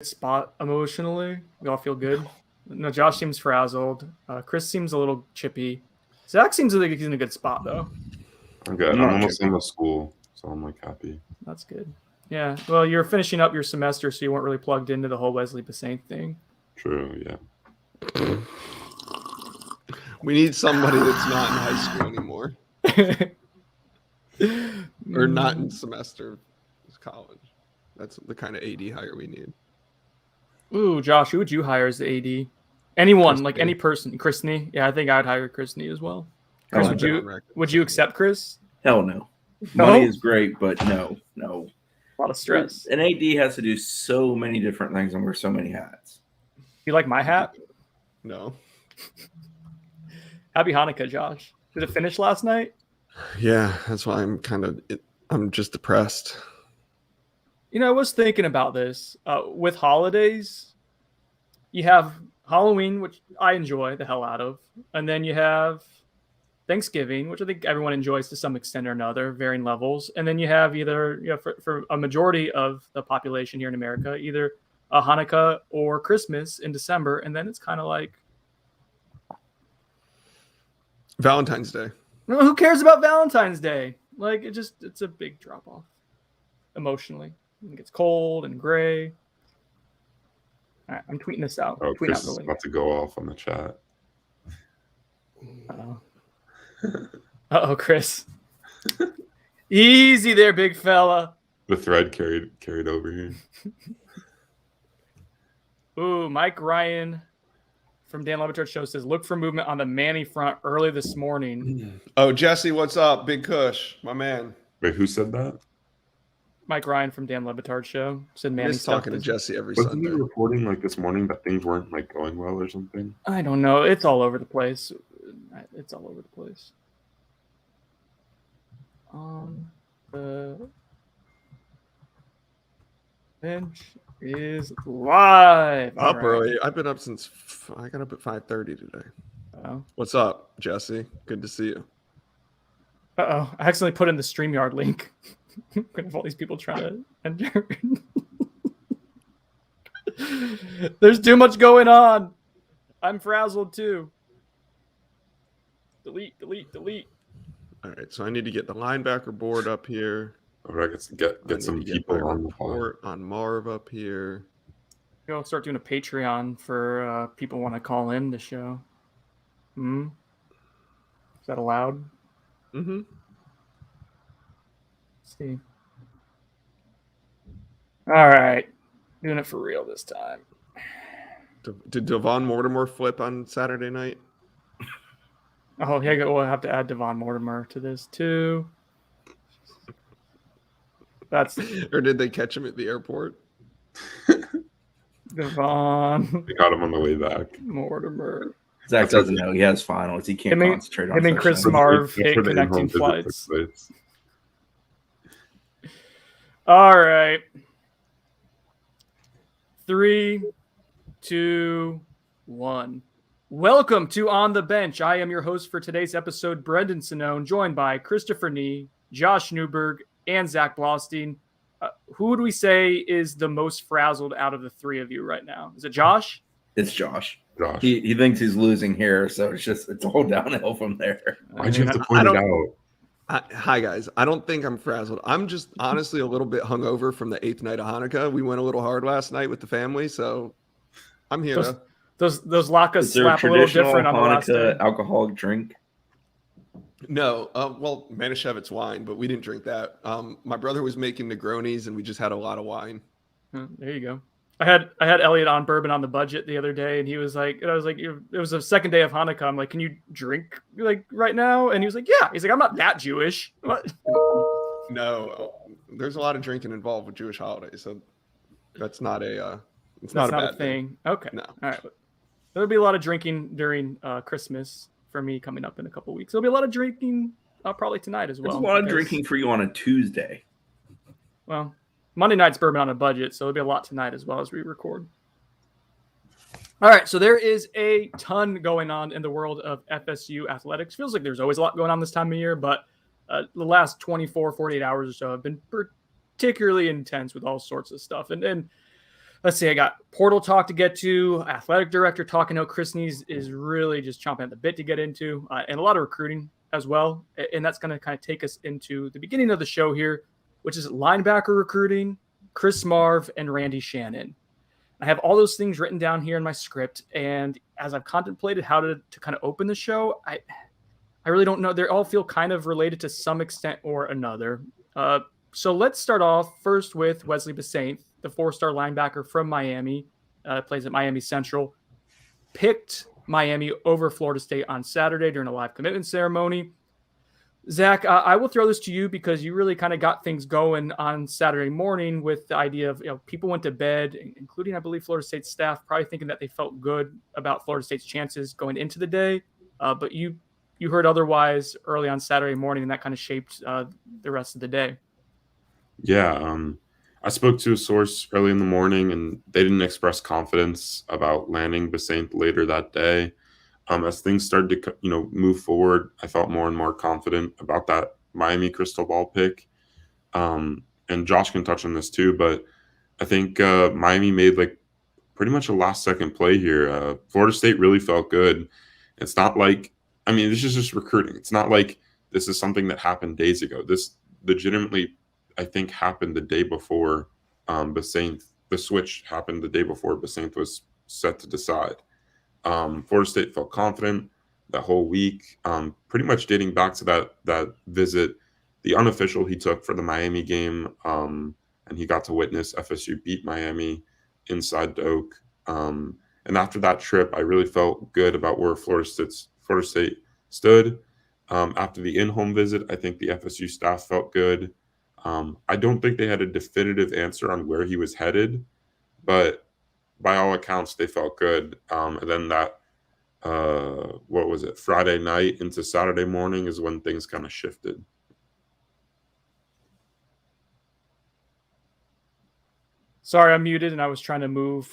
spot emotionally. We all feel good. No, Josh seems frazzled. Chris seems a little chippy. Zach seems like he's in a good spot though. I'm good. I'm almost done with school, so I'm like happy. That's good. Yeah. Well, you're finishing up your semester, so you weren't really plugged into the whole Wesley Steiner thing. True. Yeah. We need somebody that's not in high school anymore, or not in semester college. That's the kind of AD hire we need. Ooh, Josh, who would you hire as the AD? Anyone, Chris like Nee. any person. Chris Nee? Yeah, I think I'd hire Chris Nee as well. Chris, would you accept Chris? Hell no. Money is great, but no. A lot of stress. An AD has to do so many different things and wear so many hats. You like my hat? No. Happy Hanukkah, Josh. Did it finish last night? Yeah, that's why I'm just depressed. You know, I was thinking about this. With holidays, you have Halloween, which I enjoy the hell out of. And then you have Thanksgiving, which I think everyone enjoys to some extent or another, varying levels. And then you have either, for a majority of the population here in America, either a Hanukkah or Christmas in December. And then it's kind of like Valentine's Day. Who cares about Valentine's Day? Like, it's a big drop off emotionally. It gets cold and gray. All right, I'm tweeting this out. Oh, Chris is about to go off on the chat. Uh-oh, Chris. Easy there, big fella. The thread carried over here. Ooh, Mike Ryan from Dan Le Batard Show says, look for movement on the Manny front early this morning. Oh, Jesse, what's up? Big Kush, my man. Wait, who said that? Mike Ryan from Dan Le Batard Show said Manny. He's talking to Jesse every Wasn't Sunday. he reporting like this morning that things weren't like going well or something? I don't know. It's all over the place. It's all over the place. The bench is live. Up early. I've been up since I got up at 5:30 today. Oh. What's up, Jesse? Good to see you. Uh-oh. I accidentally put in the StreamYard link. We're going to have all these people trying to enter. There's too much going on. I'm frazzled too. Delete. All right, so I need to get the linebacker board up here. All right, get some people on the report on Marv up here. Go start doing a Patreon for people want to call in the show. Is that allowed? Mm-hmm. Let's see. All right. Doing it for real this time. Did Devon Mortimer flip on Saturday night? Oh, yeah, we'll have to add Devon Mortimer to this too. Or did they catch him at the airport? Devon. They got him on the way back. Mortimer. Zach doesn't know. He has finals. He can't concentrate on him and Chris Marv hit connecting flights. All right. 3, 2, 1. Welcome to On the Bench. I am your host for today's episode, Brendan Sinone, joined by Christopher Nee, Josh Newberg, and Zach Blostein. Who would we say is the most frazzled out of the three of you right now? Is it Josh? It's Josh. He thinks he's losing here, so it's all downhill from there. Why'd you have to point it out? Hi, guys. I don't think I'm frazzled. I'm just honestly a little bit hungover from the 8th night of Hanukkah. We went a little hard last night with the family, so I'm here. Those latkes slap a little different on the last day. Alcoholic drink? No. Well, Manischewitz wine, but we didn't drink that. My brother was making Negronis, and we just had a lot of wine. There you go. I had Elliot on bourbon on the budget the other day, and he was like, and I was like, it was the second day of Hanukkah. I'm like, can you drink like right now? And he was like, yeah. He's like, I'm not that Jewish. What? No, there's a lot of drinking involved with Jewish holidays, so that's not a it's not a bad thing. Okay. No. All right. There'll be a lot of drinking during Christmas for me coming up in a couple weeks. There'll be a lot of drinking probably tonight as well. There's a lot of drinking for you on a Tuesday. Well, Monday night's bourbon on a budget, so there'll be a lot tonight as well as we record. All right, so there is a ton going on in the world of FSU athletics. Feels like there's always a lot going on this time of year, but the last 24, 48 hours or so have been particularly intense with all sorts of stuff. And let's see, I got portal talk to get to, athletic director talk. I know Chris Nees is really just chomping at the bit to get into, and a lot of recruiting as well. And that's going to kind of take us into the beginning of the show here, which is linebacker recruiting, Chris Marv and Randy Shannon. I have all those things written down here in my script. And as I've contemplated how to kind of open the show, I really don't know. They all feel kind of related to some extent or another. So let's start off first with Wesley Steiner, the 4-star linebacker from Miami, plays at Miami Central, picked Miami over Florida State on Saturday during a live commitment ceremony. Zach, I will throw this to you because you really kind of got things going on Saturday morning with the idea of, people went to bed, including, I believe, Florida State staff, probably thinking that they felt good about Florida State's chances going into the day. But you heard otherwise early on Saturday morning, and that kind of shaped the rest of the day. Yeah, I spoke to a source early in the morning, and they didn't express confidence about landing Basaint later that day. As things started to, move forward, I felt more and more confident about that Miami crystal ball pick. And Josh can touch on this too, but I think Miami made pretty much a last-second play here. Florida State really felt good. It's not like, this is just recruiting. It's not like this is something that happened days ago. This legitimately, I think, happened the day before Basaint. The switch happened the day before Basaint was set to decide. Florida State felt confident that whole week, pretty much dating back to that visit, the unofficial he took for the Miami game, and he got to witness FSU beat Miami inside Doak. And after that trip, I really felt good about where Florida State stood. After the in-home visit, I think the FSU staff felt good. I don't think they had a definitive answer on where he was headed, but by all accounts, they felt good. And then that, Friday night into Saturday morning is when things kind of shifted. Sorry, I'm muted, and I was trying to move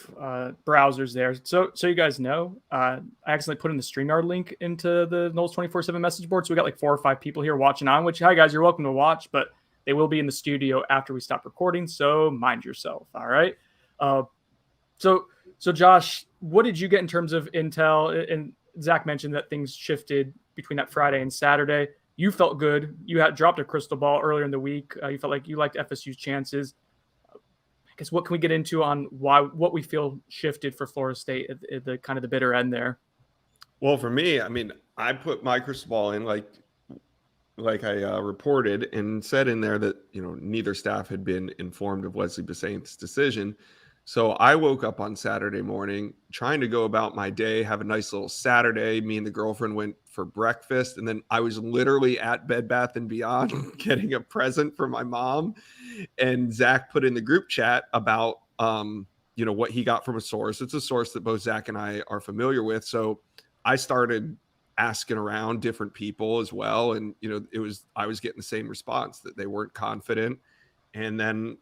browsers there. So you guys know, I accidentally put in the StreamYard link into the Knowles 24/7 message board. So we got 4 or 5 people here watching on, which, hi guys, you're welcome to watch, but they will be in the studio after we stop recording. So mind yourself. All right. So Josh, what did you get in terms of intel? And Zach mentioned that things shifted between that Friday and Saturday. You felt good. You had dropped a crystal ball earlier in the week. You felt like you liked FSU's chances. I guess what can we get into on what we feel shifted for Florida State at the kind of the bitter end there? Well, for me, I put my crystal ball in like I reported and said in there that, neither staff had been informed of Wesley Basaint's decision. So I woke up on Saturday morning trying to go about my day, have a nice little Saturday. Me and the girlfriend went for breakfast. And then I was literally at Bed Bath & Beyond getting a present for my mom. And Zach put in the group chat about, what he got from a source. It's a source that both Zach and I are familiar with. So I started asking around different people as well. And, I was getting the same response that they weren't confident. And then,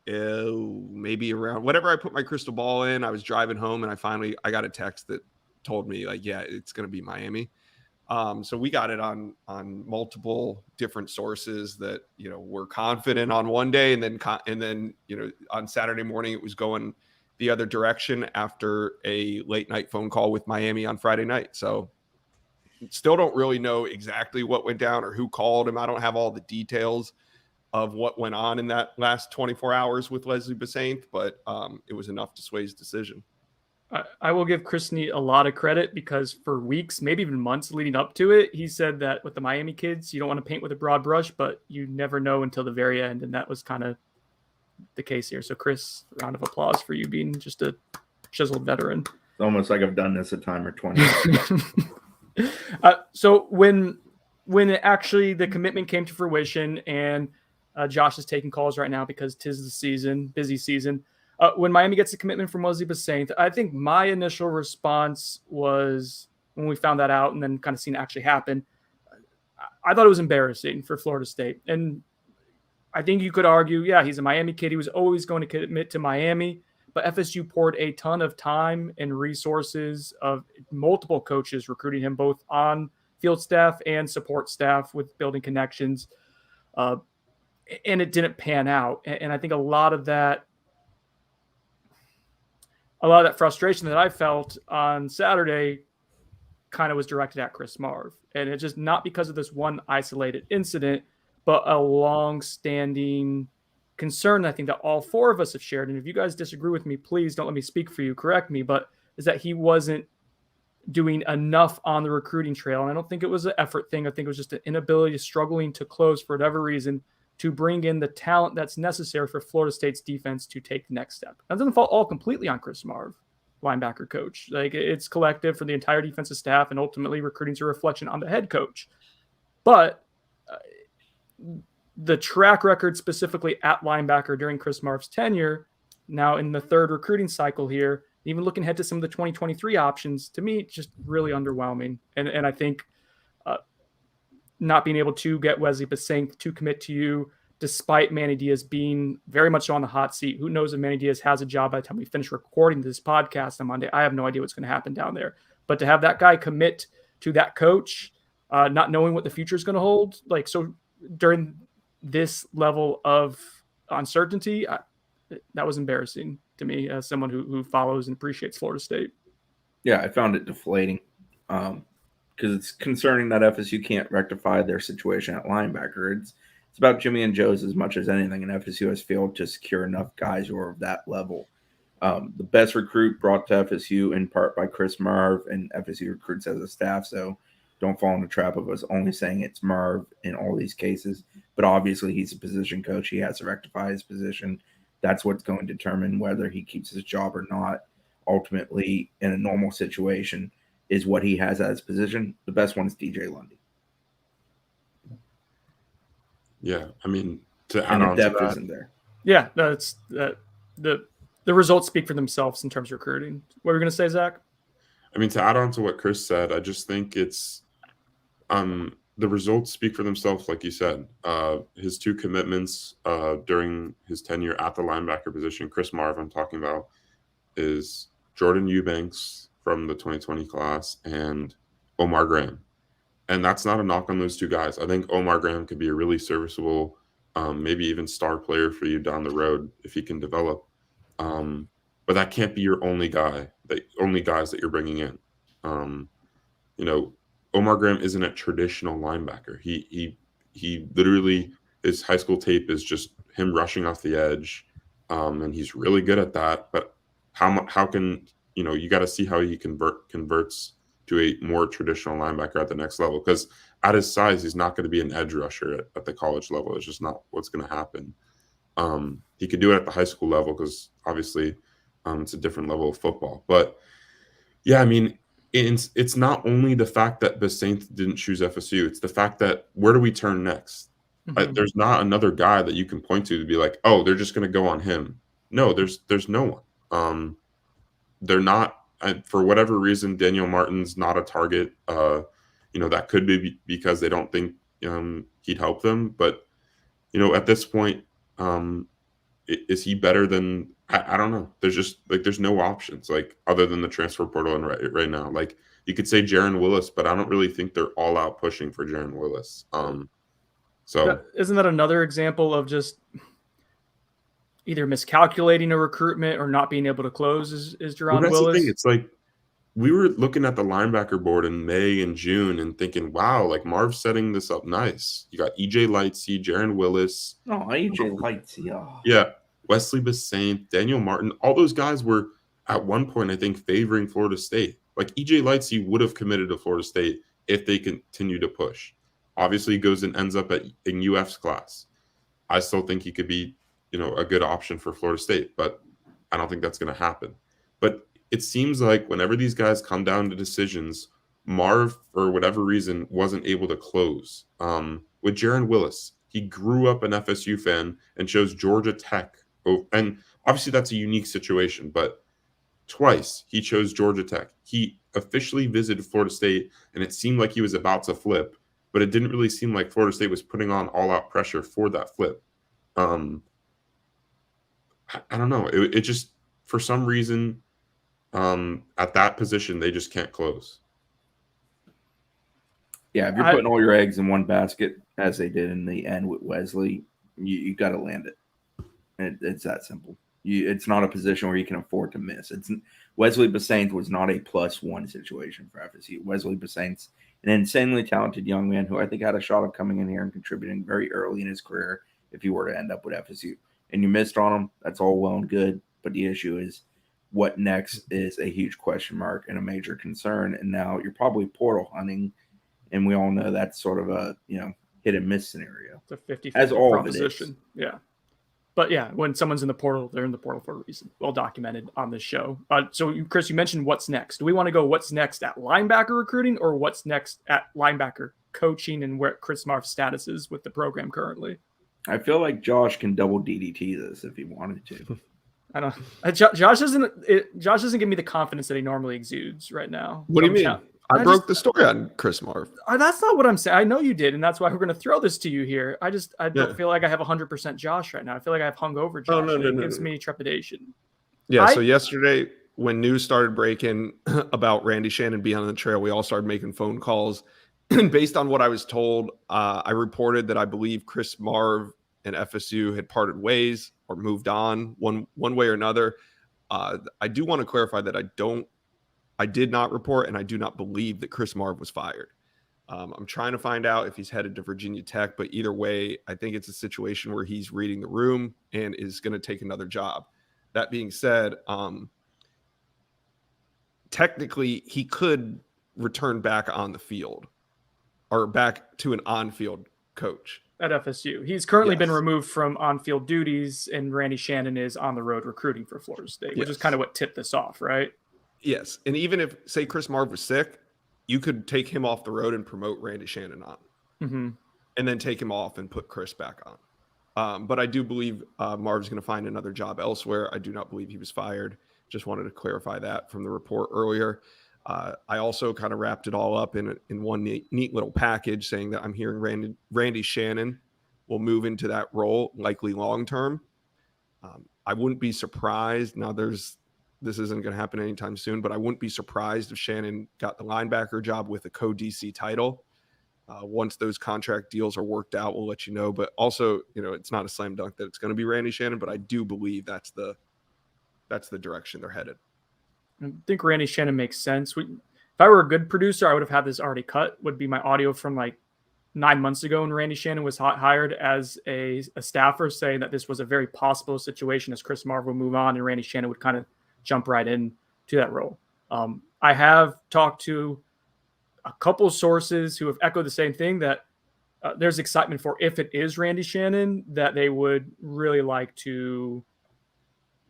maybe around whatever I put my crystal ball in, I was driving home and I got a text that told me yeah, it's going to be Miami. So we got it on multiple different sources that, were confident on one day. And then, on Saturday morning, it was going the other direction after a late night phone call with Miami on Friday night. So still don't really know exactly what went down or who called him. I don't have all the details of what went on in that last 24 hours with Wesley Basaint, but it was enough to sway his decision. I will give Chris Neat a lot of credit because for weeks, maybe even months leading up to it, he said that with the Miami kids, you don't want to paint with a broad brush, but you never know until the very end. And that was kind of the case here. So Chris, round of applause for you being just a chiseled veteran. It's almost like I've done this a time or 20. So when actually the commitment came to fruition and Josh is taking calls right now because 'tis the season, busy season. When Miami gets a commitment from Wesley Basaint, I think my initial response was when we found that out and then kind of seen it actually happen, I thought it was embarrassing for Florida State. And I think you could argue, yeah, he's a Miami kid. He was always going to commit to Miami, but FSU poured a ton of time and resources of multiple coaches recruiting him both on field staff and support staff with building connections. And it didn't pan out. And I think a lot of that, a lot of that frustration that I felt on Saturday kind of was directed at Chris Marv. And it's just not because of this one isolated incident, but a long-standing concern I think that all four of us have shared. And if you guys disagree with me, please don't let me speak for you, correct me, but is that he wasn't doing enough on the recruiting trail. And I don't think it was an effort thing. I think it was just an inability, struggling to close for whatever reason, to bring in the talent that's necessary for Florida State's defense to take the next step. That doesn't fall all completely on Chris Marv, linebacker coach. Like, it's collective for the entire defensive staff, and ultimately recruiting's a reflection on the head coach. But the track record specifically at linebacker during Chris Marv's tenure, now in the third recruiting cycle here, even looking ahead to some of the 2023 options, to me, just really underwhelming. And I think not being able to get Wesley Besaint to commit to you, despite Manny Diaz being very much on the hot seat. Who knows if Manny Diaz has a job by the time we finish recording this podcast on Monday? I have no idea what's going to happen down there. But to have that guy commit to that coach, not knowing what the future is going to hold, like, so during this level of uncertainty, that was embarrassing to me as someone who follows and appreciates Florida State. Yeah, I found it deflating because it's concerning that FSU can't rectify their situation at linebacker. It's about Jimmy and Joe's as much as anything, and FSU has failed to secure enough guys who are of that level. The best recruit brought to FSU in part by Chris Marv, and FSU recruits as a staff, so don't fall in the trap of us only saying it's Marv in all these cases. But obviously he's a position coach. He has to rectify his position. That's what's going to determine whether he keeps his job or not. Ultimately, in a normal situation, is what he has at his position. The best one is DJ Lundy. Yeah, I mean, to add on to that, isn't there. Yeah, that's the results speak for themselves in terms of recruiting. What were you going to say, Zach? I mean, to add on to what Chris said, I just think it's the results speak for themselves, like you said. His two commitments during his tenure at the linebacker position, Chris Marv I'm talking about, is Jordan Eubanks from the 2020 class and Omar Graham. And that's not a knock on those two guys. I think Omar Graham could be a really serviceable, maybe even star player for you down the road if he can develop. But that can't be your only guys that you're bringing in. Omar Graham isn't a traditional linebacker. He literally, his high school tape is just him rushing off the edge, and he's really good at that. But how can you got to see how he converts to a more traditional linebacker at the next level, because at his size, he's not going to be an edge rusher at the college level. It's just not what's going to happen. He could do it at the high school level because obviously it's a different level of football. But yeah, I mean, it's not only the fact that Besaint didn't choose FSU. It's the fact that where do we turn next? Mm-hmm. There's not another guy that you can point to be like, oh, they're just going to go on him. No, there's no one. They're not. For whatever reason, Daniel Martin's not a target. That could be because they don't think he'd help them. But at this point, is he better than? I don't know. There's no options other than the transfer portal and right now. Like, you could say Jaron Willis, but I don't really think they're all out pushing for Jaron Willis. So isn't that another example of just either miscalculating a recruitment or not being able to close? Is Jaron that's Willis? The thing. It's like we were looking at the linebacker board in May and June and thinking, wow, like Marv's setting this up nice. You got EJ Lightsey, Jaron Willis. Oh, EJ Lightsey. Oh. Yeah. Wesley Besaint, Daniel Martin, all those guys were at one point, I think, favoring Florida State. Like, EJ Lightsey would have committed to Florida State if they continue to push. Obviously, he goes and ends up in UF's class. I still think he could be, a good option for Florida State, but I don't think that's going to happen. But it seems like whenever these guys come down to decisions, Marv, for whatever reason, wasn't able to close. With Jaron Willis, he grew up an FSU fan and chose Georgia Tech. And obviously that's a unique situation, but twice he chose Georgia Tech. He officially visited Florida State, and it seemed like he was about to flip, but it didn't really seem like Florida State was putting on all-out pressure for that flip. I don't know. It just, for some reason, at that position, they just can't close. Yeah, if you're putting all your eggs in one basket, as they did in the end with Wesley, you got to land it. It's that simple. It's not a position where you can afford to miss. Wesley Besaint was not a +1 situation for FSU. Wesley Besaint's an insanely talented young man who I think had a shot of coming in here and contributing very early in his career if he were to end up with FSU. And you missed on him. That's all well and good. But the issue is what next is a huge question mark and a major concern. And now you're probably portal hunting. And we all know that's sort of a, hit and miss scenario. It's a 50-50 as all proposition. Yeah. But yeah, when someone's in the portal, they're in the portal for a reason. Well documented on this show. So, Chris, you mentioned what's next. Do we want to go what's next at linebacker recruiting or what's next at linebacker coaching and where Chris Marv's status is with the program currently? I feel like Josh can double DDT this if he wanted to. I don't. Josh doesn't give me the confidence that he normally exudes right now. What do you mean? I broke the story on Chris Marv. That's not what I'm saying. I know you did, and that's why we're going to throw this to you here. I don't feel like I have 100% Josh right now. I feel like I have hungover Josh. No, it gives me trepidation. Yeah, so yesterday when news started breaking about Randy Shannon being on the trail, we all started making phone calls. And based on what I was told, I reported that I believe Chris Marv and FSU had parted ways or moved on one way or another. I do want to clarify that I did not report and I do not believe that Chris Marv was fired. I'm trying to find out if he's headed to Virginia Tech, but either way, I think it's a situation where he's reading the room and is going to take another job. That being said, technically he could return back on the field or back to an on-field coach. At FSU. He's currently been removed from on-field duties, and Randy Shannon is on the road recruiting for Florida State, which is kind of what tipped this off, right? Yes. And even if, say, Chris Marv was sick, you could take him off the road and promote Randy Shannon on. And then take him off and put Chris back on. But I do believe Marv's going to find another job elsewhere. I do not believe he was fired. Just wanted to clarify that from the report earlier. I also kind of wrapped it all up in one neat little package saying that I'm hearing Randy Shannon will move into that role, likely long-term. I wouldn't be surprised. Now, this isn't going to happen anytime soon, but I wouldn't be surprised if Shannon got the linebacker job with a co-DC title. Once those contract deals are worked out, we'll let you know. But also, it's not a slam dunk that it's going to be Randy Shannon, but I do believe that's the direction they're headed. I think Randy Shannon makes sense. If I were a good producer, I would have had this already cut, would be my audio from like 9 months ago when Randy Shannon was hired as a staffer, saying that this was a very possible situation as Chris Marv would move on and Randy Shannon would kind of jump right in to that role. I have talked to a couple sources who have echoed the same thing, that there's excitement for, if it is Randy Shannon, that they would really like to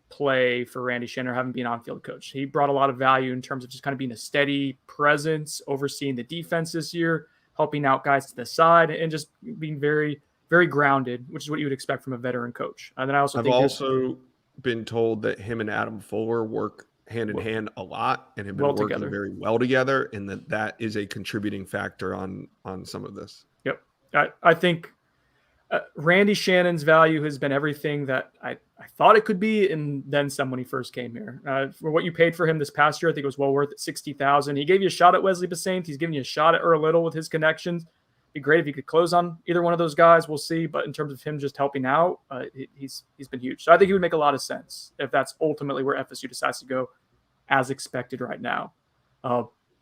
play for Randy Shannon or have him be an on-field coach. He brought a lot of value in terms of just kind of being a steady presence, overseeing the defense this year, helping out guys to the side, and just being very, very grounded, which is what you would expect from a veteran coach. And then I've also been told that him and Adam Fuller work hand in hand a lot and have been working very well together, and that is a contributing factor on some of this. Yep. I think Randy Shannon's value has been everything that I thought it could be, and then some when he first came here. For what you paid for him this past year, I think it was well worth it, $60,000. He gave you a shot at Wesley Besaint. He's giving you a shot at Earl Little with his connections. It'd be great if you could close on either one of those guys. We'll see. But in terms of him just helping out, he's been huge. So I think he would make a lot of sense if that's ultimately where FSU decides to go, as expected right now.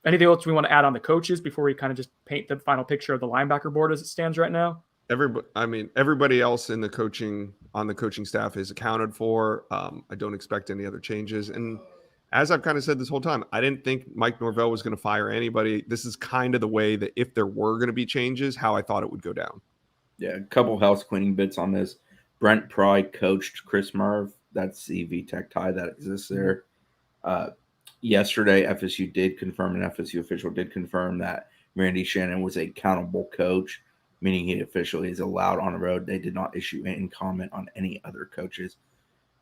Anything else we want to add on the coaches before we kind of just paint the final picture of the linebacker board as it stands right now? Everybody else on the coaching staff is accounted for. I don't expect any other changes. And as I've kind of said this whole time, I didn't think Mike Norvell was going to fire anybody. This is kind of the way that if there were going to be changes, how I thought it would go down. Yeah, a couple house cleaning bits on this. Brent Pry coached Chris Marv. That's the VTech tie that exists there. Yesterday, FSU did confirm, an FSU official did confirm that Randy Shannon was a countable coach, meaning he officially is allowed on the road. They did not issue any comment on any other coaches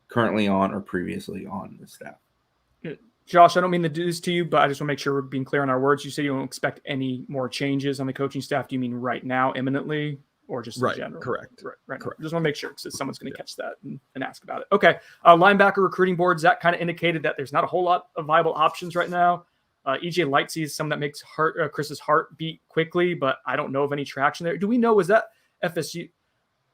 currently on or previously on the staff. Josh, I don't mean to do this to you, but I just want to make sure we're being clear on our words. You said you don't expect any more changes on the coaching staff. Do you mean right now, imminently, or just in general? Correct. Right. Correct. Just want to make sure because someone's going to catch that and ask about it. Okay. Linebacker recruiting boards, that kind of indicated that there's not a whole lot of viable options right now. EJ Lightsey is someone that makes Chris's heart beat quickly, but I don't know of any traction there. Do we know, was that FSU?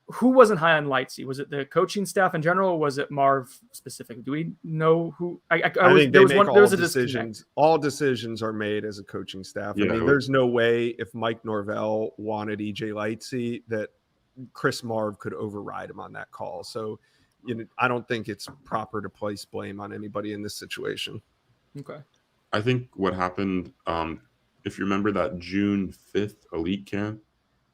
who wasn't high on Lightsey? Was it the coaching staff in general, or was it Marv specifically? Do we know who? I think there was a decisions. All decisions are made as a coaching staff. Yeah. I mean, there's no way if Mike Norvell wanted EJ Lightsey that Chris Marv could override him on that call. So, I don't think it's proper to place blame on anybody in this situation. Okay. I think what happened, if you remember that June 5th elite camp,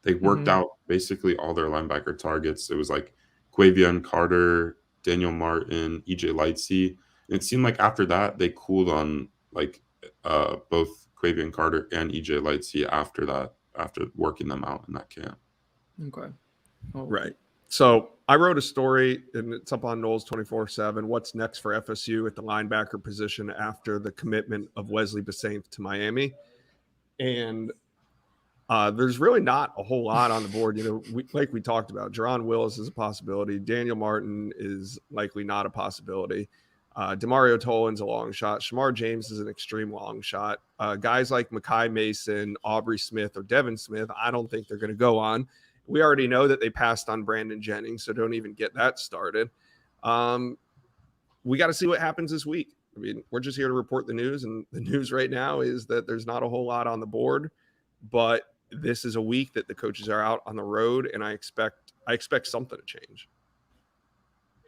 they worked out basically all their linebacker targets. It was like Quavion Carter, Daniel Martin, EJ Lightsey. And it seemed like after that, they cooled on like both Quavion Carter and EJ Lightsey after working them out in that camp. Okay. Oh. Right. So I wrote a story, and it's up on Knowles 24/7. What's next for FSU at the linebacker position after the commitment of Wesley Steiner to Miami? And there's really not a whole lot on the board. Like we talked about, Jerron Willis is a possibility. Daniel Martin is likely not a possibility. Demario Tolan's a long shot. Shamar James is an extreme long shot. Guys like Mekhi Mason, Aubrey Smith, or Devin Smith, I don't think they're going to go on. We already know that they passed on Brandon Jennings, so don't even get that started. We got to see what happens this week. I mean, we're just here to report the news, and the news right now is that there's not a whole lot on the board, but this is a week that the coaches are out on the road, and I expect something to change.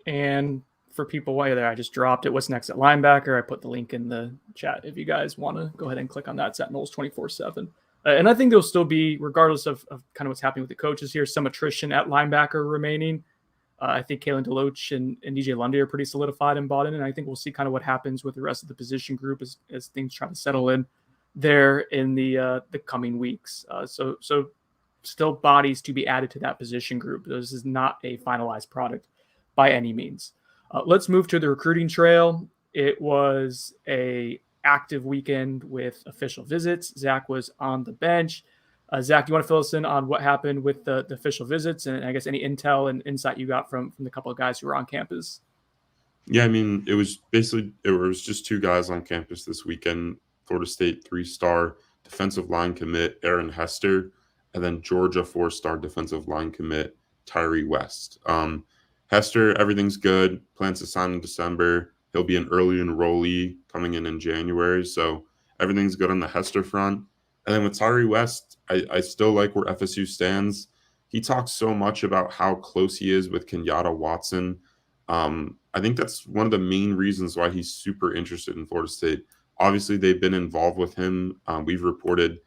And for people while you're there, I just dropped it. What's next at linebacker? I put the link in the chat if you guys want to go ahead and click on that. It's at Knowles 24/7. And I think there'll still be, regardless of kind of what's happening with the coaches here, some attrition at linebacker remaining. I think Kalen DeLoach and DJ Lundy are pretty solidified and bought in, and I think we'll see kind of what happens with the rest of the position group as things try to settle in there in the coming weeks. So still bodies to be added to that position group. This is not a finalized product by any means. Let's move to the recruiting trail. It was a active weekend with official visits. Zach was on the bench. Zach, do you want to fill us in on what happened with the official visits, and I guess any intel and insight you got from the couple of guys who were on campus? Yeah, I mean, it was just two guys on campus this weekend. Florida State 3-star defensive line commit Aaron Hester, and then Georgia 4-star defensive line commit Tyree West. Hester, everything's good. Plans to sign in December. He'll be an early enrollee coming in January, so everything's good on the Hester front. And then with Tyree West, I still like where FSU stands. He talks so much about how close he is with Kenyatta Watson. I think that's one of the main reasons why he's super interested in Florida State. Obviously, they've been involved with him. We've reported,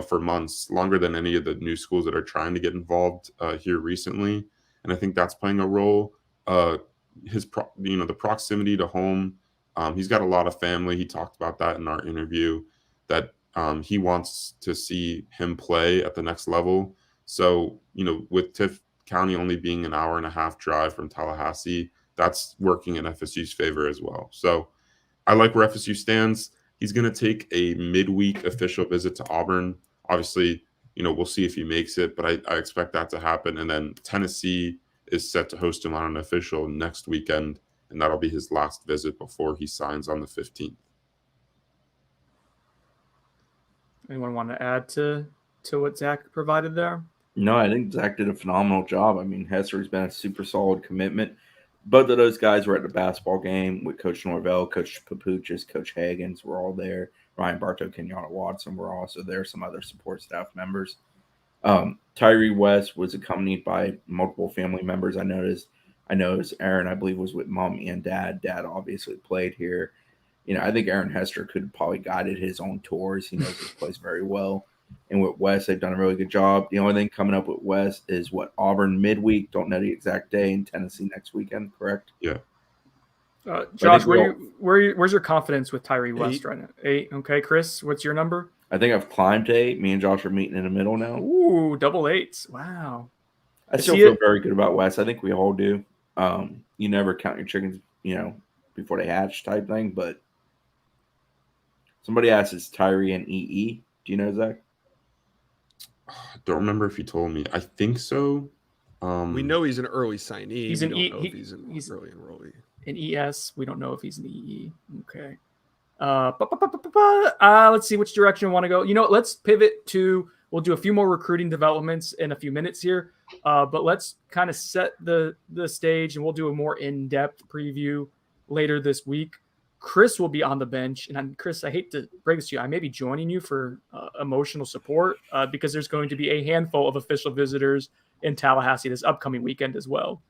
for months, longer than any of the new schools that are trying to get involved here recently. And I think that's playing a role. The proximity to home. He's got a lot of family. He talked about that in our interview, that he wants to see him play at the next level. So, with Tift County only being an hour and a half drive from Tallahassee, that's working in FSU's favor as well. So I like where FSU stands. He's going to take a midweek official visit to Auburn. Obviously, we'll see if he makes it, but I expect that to happen. And then Tennessee is set to host him on an official next weekend, and that'll be his last visit before he signs on the 15th. Anyone want to add to what Zach provided there? No, I think Zach did a phenomenal job. I mean, Hester's been a super solid commitment. Both of those guys were at the basketball game with Coach Norvell, Coach Papuchis, Coach Hagens were all there. Ryan Bartow, Kenyatta Watson were also there, some other support staff members. Tyree West was accompanied by multiple family members. I noticed Aaron, I believe, was with mom and dad. Dad obviously played here. I think Aaron Hester could have probably guided his own tours. He knows this place very well. And with West, they've done a really good job. The only thing coming up with West is Auburn midweek. Don't know the exact day, in Tennessee next weekend, correct? Yeah. Josh, where's your confidence with Tyree West right now? 8. Okay, Chris, what's your number? I think I've climbed to 8. Me and Josh are meeting in the middle now. Ooh, double 8s. Wow. I still feel very good about West. I think we all do. You never count your chickens, before they hatch type thing. But somebody asked, is Tyree an EE? Do you know, Zach? I don't remember if he told me. I think so. We know he's an early signee. He's an EE. He's an early enrollee. An ES. We don't know if he's an EE. Okay. Let's see which direction we want to go. Let's pivot to We'll do a few more recruiting developments in a few minutes here, but let's kind of set the stage, and we'll do a more in-depth preview later this week. Chris will be on the bench, and Chris, I hate to break this to you, I may be joining you for emotional support because there's going to be a handful of official visitors in Tallahassee this upcoming weekend as well.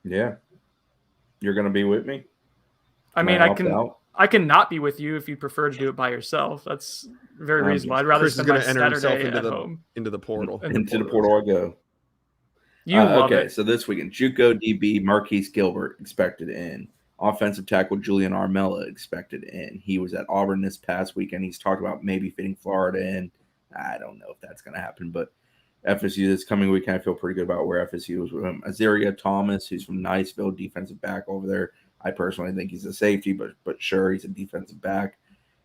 Yeah, you're going to be with me. I mean, I can not be with you if you prefer to do it by yourself. That's very reasonable. I'd rather Chris spend is my going to enter himself Saturday at home. into the portal. Into the portal I go. You love okay, it. so this weekend, JUCO DB Marquise Gilbert expected in. Offensive tackle Julian Armella expected in. He was at Auburn this past weekend. He's talked about maybe fitting Florida in. I don't know if that's going to happen, but FSU this coming weekend, I feel pretty good about where FSU is with him. Azaria Thomas, who's from Niceville, defensive back over there. I personally think he's a safety, but sure, he's a defensive back.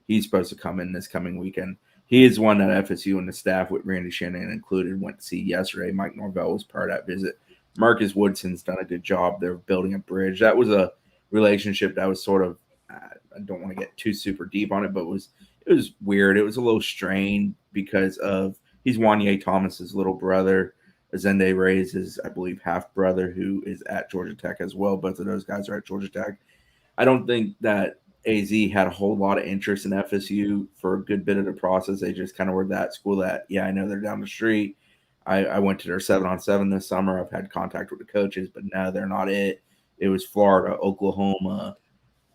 He's supposed to come in this coming weekend. He is one that FSU and the staff, with Randy Shanahan included, went to see yesterday. Mike Norvell was part of that visit. Marcus Woodson's done a good job. They're building a bridge. That was a relationship that was sort of, I don't want to get too super deep on it, but it was weird. It was a little strained because of he's Wanye Thomas's little brother. Azende Reyes is, I believe, half brother who is at Georgia Tech as well. Both of those guys are at Georgia Tech. I don't think that AZ had a whole lot of interest in FSU for a good bit of the process. They just kind of were that school that, yeah, I know they're down the street. I went to their 7-on-7 this summer. I've had contact with the coaches, but no, they're not it. It was Florida, Oklahoma,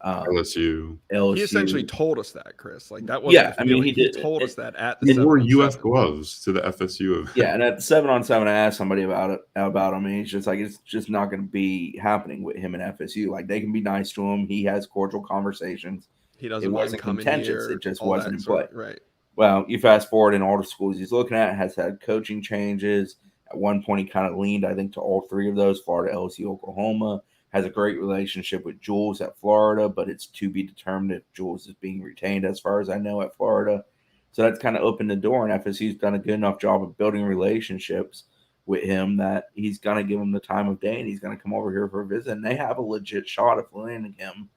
LSU. He essentially told us that, Chris. Like that wasn't. Yeah, I mean, he told us that at the. He wore UF gloves to the FSU of. Yeah, and at the 7-on-7, I asked somebody about him, and he's just like, it's just not going to be happening with him and FSU. Like they can be nice to him. He has cordial conversations. He doesn't. It wasn't contentious. It just wasn't in play. Right. Well, you fast forward in all the schools he's looking at has had coaching changes. At one point, he kind of leaned, I think, to all three of those: Florida, LSU, Oklahoma. Has a great relationship with Jules at Florida, but it's to be determined if Jules is being retained, as far as I know, at Florida. So that's kind of opened the door, and FSU's done a good enough job of building relationships with him that he's going to give him the time of day, and he's going to come over here for a visit. And they have a legit shot of landing him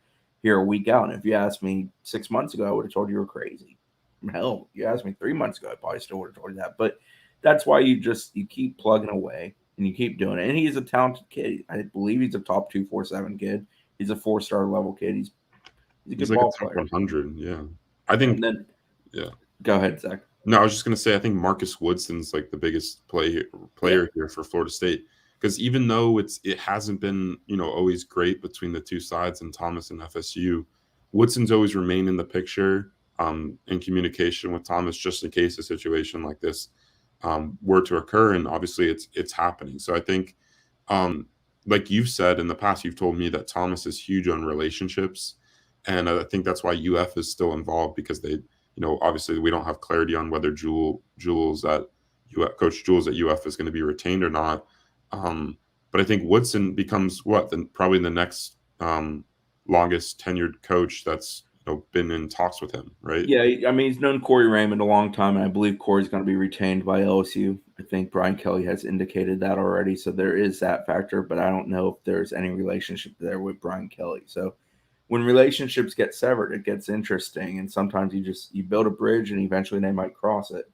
here a week out. And if you asked me 6 months ago, I would have told you were crazy. Hell, you asked me 3 months ago, I probably still would have told you that. But that's why you keep plugging away. And you keep doing it. And he's a talented kid. I believe he's a top 247 kid. He's a 4-star level kid. He's a good ball player. 100, yeah. I think. Then, yeah. Go ahead, Zach. No, I was just gonna say I think Marcus Woodson's like the biggest player here for Florida State, because even though it hasn't been always great between the two sides and Thomas and FSU, Woodson's always remained in the picture in communication with Thomas just in case a situation like this were to occur, and obviously it's happening. So I think, like you've said in the past, you've told me that Thomas is huge on relationships, and I think that's why UF is still involved, because they, obviously we don't have clarity on whether Jules at UF, Coach Jules at UF is going to be retained or not. But I think Woodson becomes probably the next longest tenured coach that's been in talks with him, right? Yeah, I mean, he's known Corey Raymond a long time, and I believe Corey's going to be retained by LSU. I think Brian Kelly has indicated that already, so there is that factor, but I don't know if there's any relationship there with Brian Kelly. So when relationships get severed, it gets interesting, and sometimes you build a bridge, and eventually they might cross it.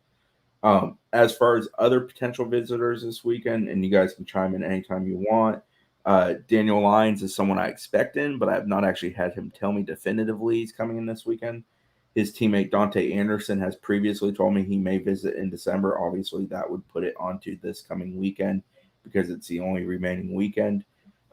As far as other potential visitors this weekend, and you guys can chime in anytime you want, Daniel Lyons is someone I expect in, but I have not actually had him tell me definitively he's coming in this weekend. His teammate Dante Anderson has previously told me he may visit in December. Obviously, that would put it onto this coming weekend because it's the only remaining weekend.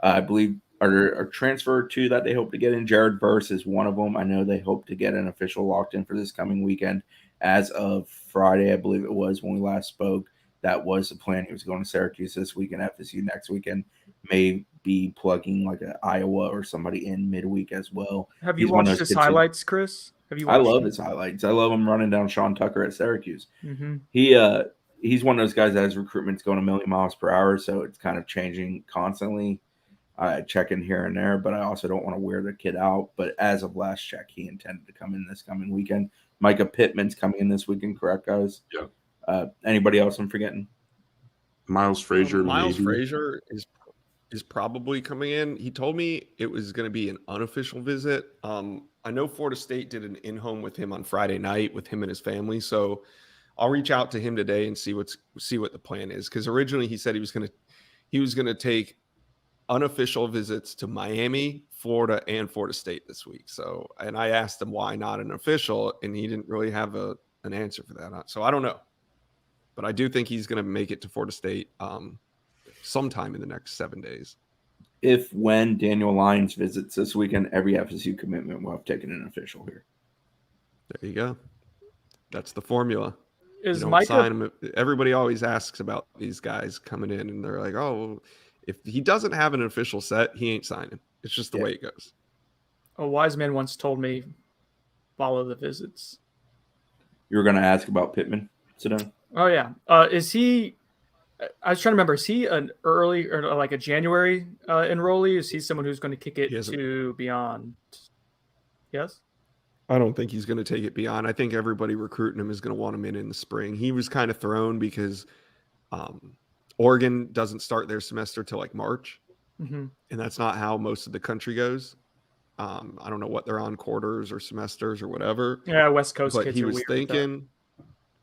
I believe our transfer two that they hope to get in, Jared Verse is one of them. I know they hope to get an official locked in for this coming weekend. As of Friday, I believe it was when we last spoke, that was the plan. He was going to Syracuse this weekend, FSU next weekend. May be plugging like an Iowa or somebody in midweek as well. Have you watched his highlights, Chris? I love his highlights. I love him running down Sean Tucker at Syracuse. Mm-hmm. He's one of those guys that his recruitment's going a million miles per hour, so it's kind of changing constantly. I check in here and there, but I also don't want to wear the kid out. But as of last check, he intended to come in this coming weekend. Micah Pittman's coming in this weekend, correct, guys? Yeah. Anybody else I'm forgetting? Miles Frazier. Miles Frazier is probably coming in. He told me it was going to be an unofficial visit. I know Florida State did an in-home with him on Friday night with him and his family. So I'll reach out to him today and see what the plan is, because originally he said he was gonna take unofficial visits to Miami, Florida, and Florida State this week. So, and I asked him why not an official, and he didn't really have an answer for that. So I don't know, but I do think he's going to make it to Florida State sometime in the next 7 days. When Daniel Lyons visits this weekend, every FSU commitment will have taken an official here. There you go. That's the formula. Is You don't Micah? sign him. Everybody always asks about these guys coming in, and they're like, "Oh, if he doesn't have an official set, he ain't signing." It's just the way it goes. A wise man once told me, "Follow the visits." You were going to ask about Pittman. Sit down. Oh yeah. Is he? I was trying to remember. Is he an early or like a January enrollee? Is he someone who's going to kick it to beyond? Yes. I don't think he's going to take it beyond. I think everybody recruiting him is going to want him in the spring. He was kind of thrown because Oregon doesn't start their semester till like March, and that's not how most of the country goes. I don't know what they're on, quarters or semesters or whatever. Yeah, West Coast. But kids he are was weird with that. thinking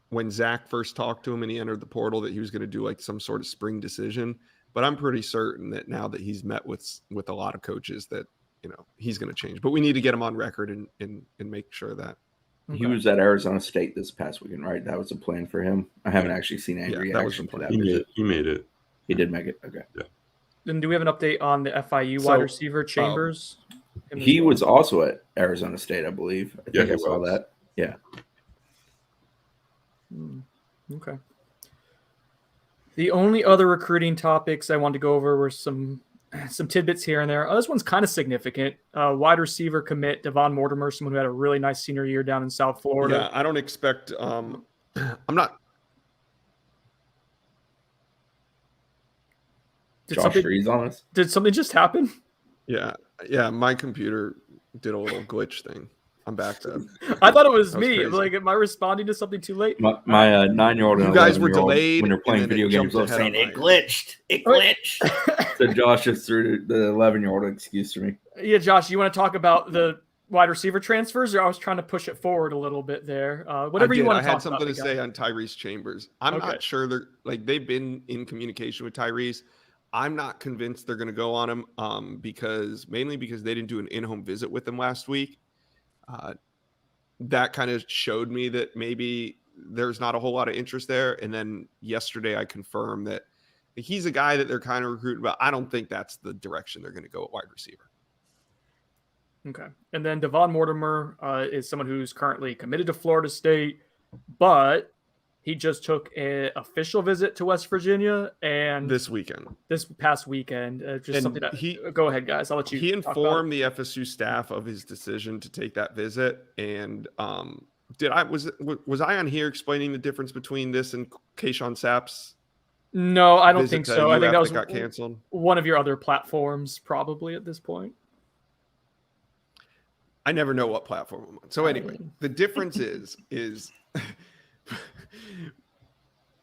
when Zach first talked to him and he entered the portal that he was going to do like some sort of spring decision. But I'm pretty certain that now that he's met with a lot of coaches that, he's going to change. But we need to get him on record and make sure that. He was at Arizona State this past weekend, right? That was a plan for him. I haven't actually seen any reaction to that visit. He made it. He did make it. Okay. Yeah. Then do we have an update on the FIU wide receiver Chambers? He was also at Arizona State, I believe. I think I saw that. Yeah. Okay. The only other recruiting topics I wanted to go over were some tidbits here and there. This one's kind of significant. Wide receiver commit Devon Mortimer, someone who had a really nice senior year down in South Florida. Yeah, I don't expect. I'm not. Josh Reed's on us. Did something just happen? Yeah. My computer did a little glitch thing. I'm backed up. I thought it was me. Crazy. Like, am I responding to something too late? My 9-year-old and You guys were 11-year-old, delayed when they're playing video games. They're saying it glitched. It glitched. So Josh just threw the 11-year-old excuse to me. Yeah, Josh, you want to talk about the wide receiver transfers, or I was trying to push it forward a little bit there. Whatever you want to talk about. I had something to say on Tyrese Chambers. I'm not sure they've been in communication with Tyrese. I'm not convinced they're going to go on him because they didn't do an in-home visit with him last week. That kind of showed me that maybe there's not a whole lot of interest there. And then yesterday I confirmed that he's a guy that they're kind of recruiting, but I don't think that's the direction they're going to go at wide receiver. Okay. And then Devon Mortimer is someone who's currently committed to Florida State, but he just took an official visit to West Virginia and this past weekend. Something that go ahead, guys. I'll let you. He informed the FSU staff of his decision to take that visit. And was I on here explaining the difference between this and Kayshawn Sapp's? No, I don't think so. I think that was got canceled. One of your other platforms, probably at this point. I never know what platform I'm on. So anyway, the difference is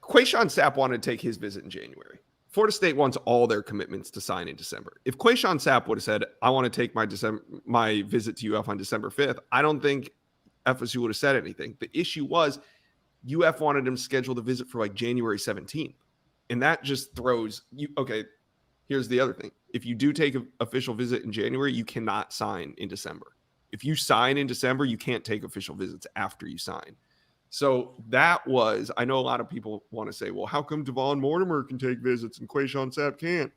Quayshawn Sapp wanted to take his visit in January. Florida State wants all their commitments to sign in December. If Quayshawn Sapp would have said, I want to take my visit to UF on December 5th, I don't think FSU would have said anything. The issue was UF wanted him to schedule the visit for like January 17th. And that just throws you. Okay, here's the other thing. If you do take an official visit in January, you cannot sign in December. If you sign in December, you can't take official visits after you sign. So I know a lot of people want to say, well, how come Devon Mortimer can take visits and Quayshawn Sapp can't?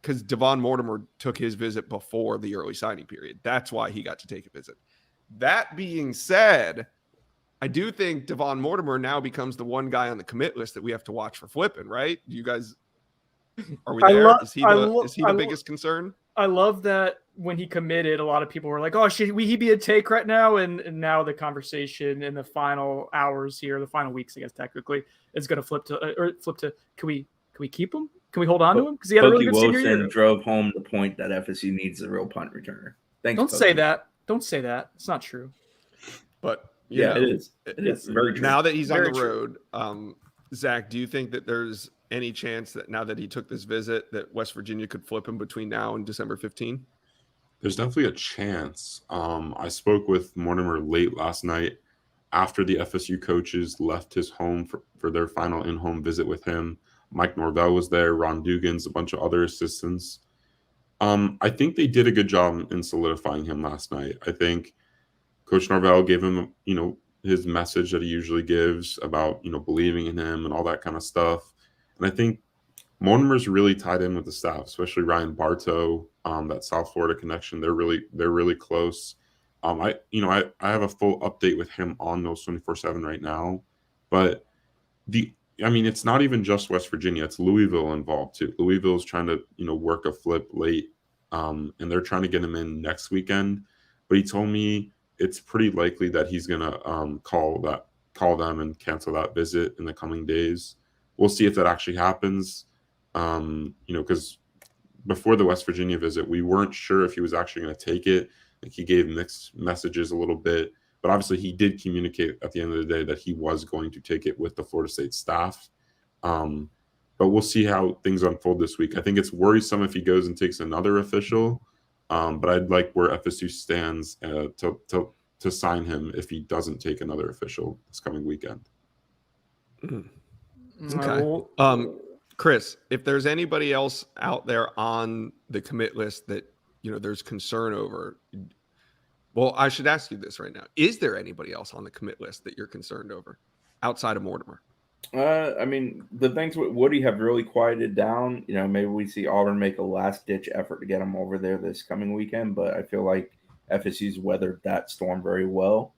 Because Devon Mortimer took his visit before the early signing period. That's why he got to take a visit. That being said, I do think Devon Mortimer now becomes the one guy on the commit list that we have to watch for flipping, right? You guys, are we there? Is he the biggest concern? I love that when he committed, a lot of people were like, oh, should he be a take right now? And now the conversation in the final hours here, the final weeks, I guess, technically, is going to flip to, can we keep him? Can we hold on to him? Because he had a really good senior year. Drove home the point that FSU needs a real punt returner. Thanks. Don't say that. Don't say that. It's not true. But yeah, it is. It is very true. Now that he's on the road, Zach, do you think that there's any chance that now that he took this visit that West Virginia could flip him between now and December 15? There's definitely a chance. I spoke with Mortimer late last night. after the FSU coaches left his home for their final in-home visit with him. Mike Norvell was there, Ron Dugans, a bunch of other assistants. I think they did a good job in solidifying him last night. I think Coach Norvell gave him, his message that he usually gives about, believing in him and all that kind of stuff. And I think Mortimer's really tied in with the staff, especially Ryan Bartow, that South Florida connection. They're really close. I have a full update with him on those 24/7 right now, but it's not even just West Virginia. It's Louisville involved too. Louisville's trying to, work a flip late, and they're trying to get him in next weekend. But he told me it's pretty likely that he's gonna call them and cancel that visit in the coming days. We'll see if that actually happens. Because before the West Virginia visit, we weren't sure if he was actually going to take it. Like, he gave mixed messages a little bit, but obviously he did communicate at the end of the day that he was going to take it with the Florida State staff. But we'll see how things unfold this week. I think it's worrisome if he goes and takes another official, but I'd like where FSU stands to sign him if he doesn't take another official this coming weekend. Okay. Chris, if there's anybody else out there on the commit list that, there's concern over, well, I should ask you this right now. Is there anybody else on the commit list that you're concerned over outside of Mortimer? The things with Woody have really quieted down. Maybe we see Auburn make a last-ditch effort to get him over there this coming weekend, but I feel like FSU's weathered that storm very well.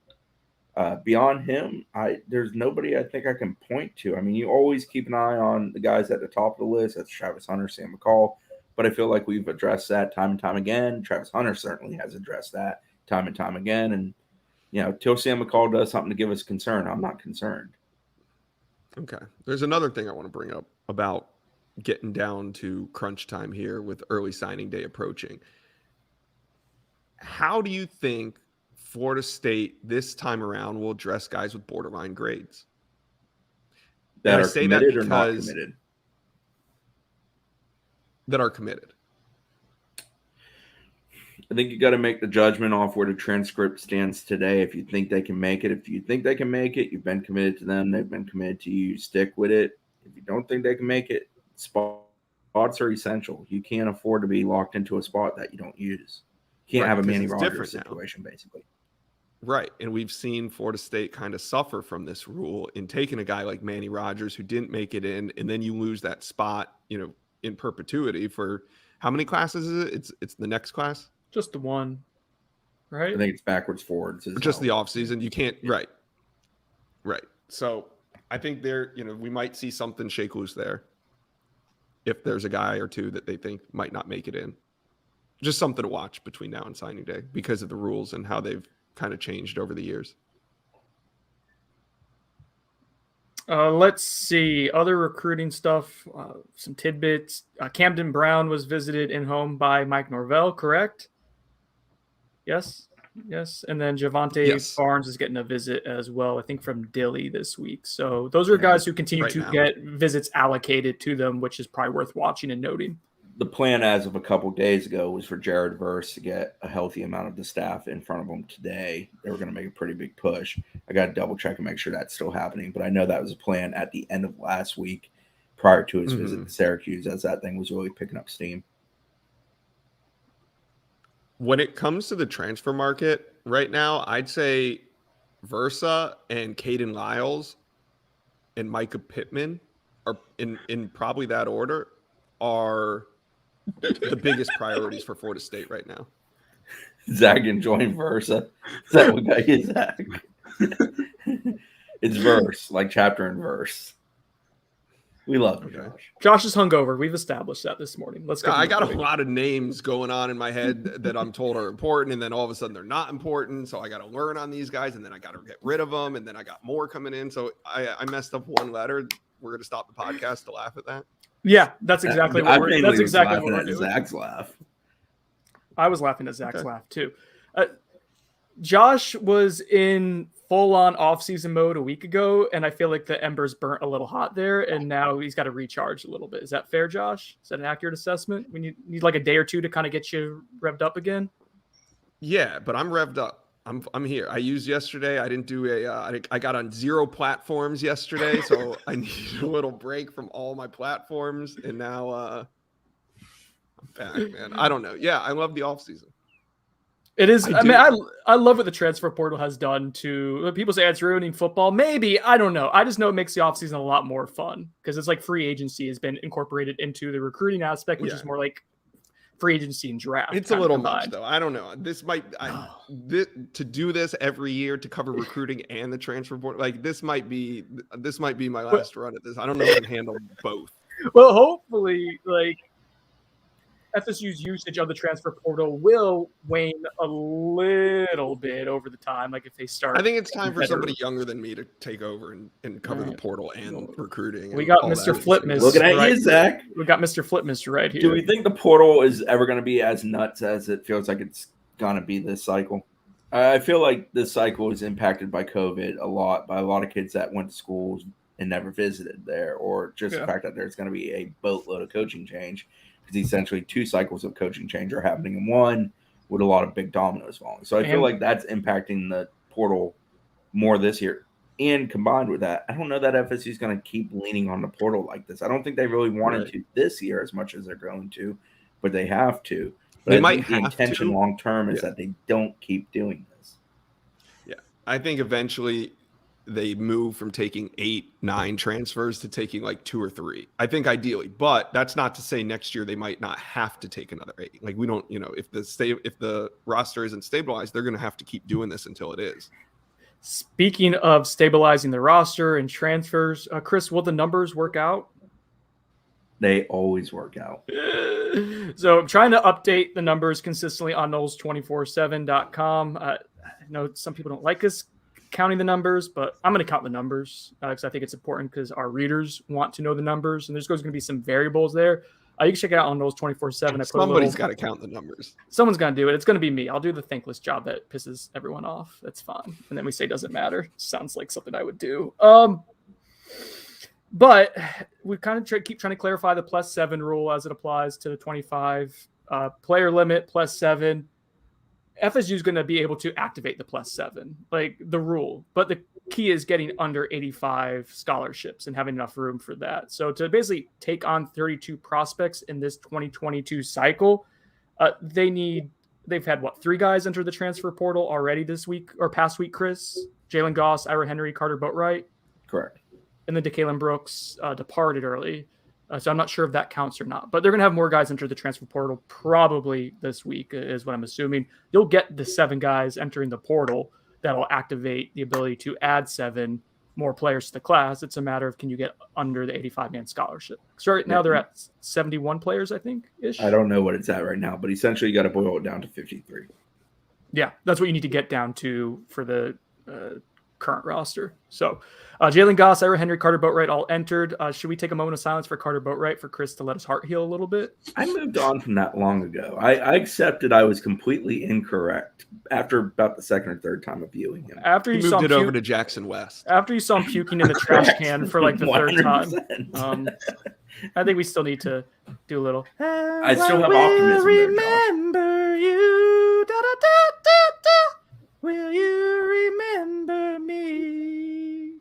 Beyond him, there's nobody I think I can point to. You always keep an eye on the guys at the top of the list. That's Travis Hunter, Sam McCall. But I feel like we've addressed that time and time again. Travis Hunter certainly has addressed that time and time again. And, till Sam McCall does something to give us concern, I'm not concerned. Okay. There's another thing I want to bring up about getting down to crunch time here with early signing day approaching. How do you think Florida State this time around will address guys with borderline grades? That are committed or not committed? That are committed. I think you got to make the judgment off where the transcript stands today. If you think they can make it, you've been committed to them. They've been committed to you. Stick with it. If you don't think they can make it, spots are essential. You can't afford to be locked into a spot that you don't use. You can't have a Manny Rogers situation, basically. Right. And we've seen Florida State kind of suffer from this rule in taking a guy like Manny Rogers who didn't make it in, and then you lose that spot, in perpetuity for how many classes is it? It's the next class? Just the one, right? I think it's backwards forwards. Just the off season. You can't. Right. So I think we might see something shake loose there if there's a guy or two that they think might not make it in. Just something to watch between now and signing day because of the rules and how they've kind of changed over the years. Let's see. Other recruiting stuff, some tidbits. Camden Brown was visited in home by Mike Norvell, correct? Yes. And then Javante Barnes is getting a visit as well, I think from Dilly this week. So those are guys who continue to get visits allocated to them, which is probably worth watching and noting. The plan as of a couple days ago was for Jared Verse to get a healthy amount of the staff in front of him today. They were going to make a pretty big push. I got to double check and make sure that's still happening. But I know that was a plan at the end of last week prior to his visit to Syracuse, as that thing was really picking up steam. When it comes to the transfer market right now, I'd say Versa and Caden Lyles and Micah Pittman are in probably that order are the biggest priorities for Florida State right now. Zach enjoying Versa. Is that what got you, Zach? It's verse, like chapter and verse. We love you, Josh. Josh is hungover. We've established that this morning. Let's go. I got a lot of names going on in my head that I'm told are important, and then all of a sudden they're not important. So I got to learn on these guys, and then I got to get rid of them, and then I got more coming in. So I messed up one letter. We're going to stop the podcast to laugh at that. Yeah, that's exactly what we're doing. Zach's laugh. I was laughing at Zach's laugh too. Josh was in full-on off-season mode a week ago, and I feel like the embers burnt a little hot there, and now he's got to recharge a little bit. Is that fair, Josh? Is that an accurate assessment? We need like a day or two to kind of get you revved up again? Yeah, but I'm revved up. I'm here. I used yesterday. I didn't do I got on 0 platforms yesterday, so I need a little break from all my platforms, and now I'm back, man. I don't know. Yeah, I love the offseason. It is. I love what the transfer portal has done to people say it's ruining football. Maybe. I don't know. I just know it makes the offseason a lot more fun because it's like free agency has been incorporated into the recruiting aspect, which is more like free agency and draft. It's a little much, though. I don't know. This might to do this every year to cover recruiting and the transfer portal. Like this might be my last run at this. I don't know if I can handle both. Well, hopefully, like FSU's usage of the transfer portal will wane a little bit over the time. Like if they start, I think it's time for somebody younger than me to take over and cover the portal and recruiting. We got Mr. Flipmas. Looking at you, Zach. We got Mr. Flipmas right here. Do we think the portal is ever going to be as nuts as it feels like it's going to be this cycle? I feel like this cycle is impacted by COVID a lot, by a lot of kids that went to schools and never visited there, or just the fact that there's going to be a boatload of coaching change. Because essentially 2 cycles of coaching change are happening in one with a lot of big dominoes falling. So I feel like that's impacting the portal more this year. And combined with that, I don't know that FSU is going to keep leaning on the portal like this. I don't think they really wanted to this year as much as they're going to, but they have to. But I think the intention long term is that they don't keep doing this. Yeah. I think eventually they move from taking 8, 9 transfers to taking like 2 or 3. I think ideally, but that's not to say next year they might not have to take another 8. Like we don't, if the roster isn't stabilized, they're going to have to keep doing this until it is. Speaking of stabilizing the roster and transfers, Chris, will the numbers work out? They always work out. So I'm trying to update the numbers consistently on Knowles247.com. I know some people don't like us counting the numbers, but I'm going to count the numbers because I think it's important because our readers want to know the numbers, and there's going to be some variables there. You can check it out on Knowles247. Somebody's got to count the numbers. Someone's going to do it. It's going to be me. I'll do the thankless job that pisses everyone off. That's fine. And then we say doesn't matter. Sounds like something I would do. But we kind of keep trying to clarify the +7 rule as it applies to the 25 player limit +7. FSU is going to be able to activate the +7, like the rule. But the key is getting under 85 scholarships and having enough room for that. So to basically take on 32 prospects in this 2022 cycle, they've had 3 guys enter the transfer portal already this week or past week, Chris? Jalen Goss, Ira Henry, Carter Boatwright? Correct. And then DeKalen Brooks departed early. So I'm not sure if that counts or not, but they're going to have more guys enter the transfer portal probably this week is what I'm assuming. You'll get the 7 guys entering the portal that'll activate the ability to add 7 more players to the class. It's a matter of can you get under the 85-man scholarship. So right now they're at 71 players, I think, ish. I don't know what it's at right now, but essentially you got to boil it down to 53. Yeah, that's what you need to get down to for the current roster. So Jalen Goss, Ira Henry, Carter Boatwright all entered. Should we take a moment of silence for Carter Boatwright for Chris to let his heart heal a little bit? I moved on from that long ago. I accepted I was completely incorrect after about the second or third time of viewing him. After you moved it over to Jackson West. After you saw him puking in the trash can for like the 100%. Third time. I think we still need to do a little. I still have optimism there, Josh. Remember you. Da, da, da, da, da. Will you remember me?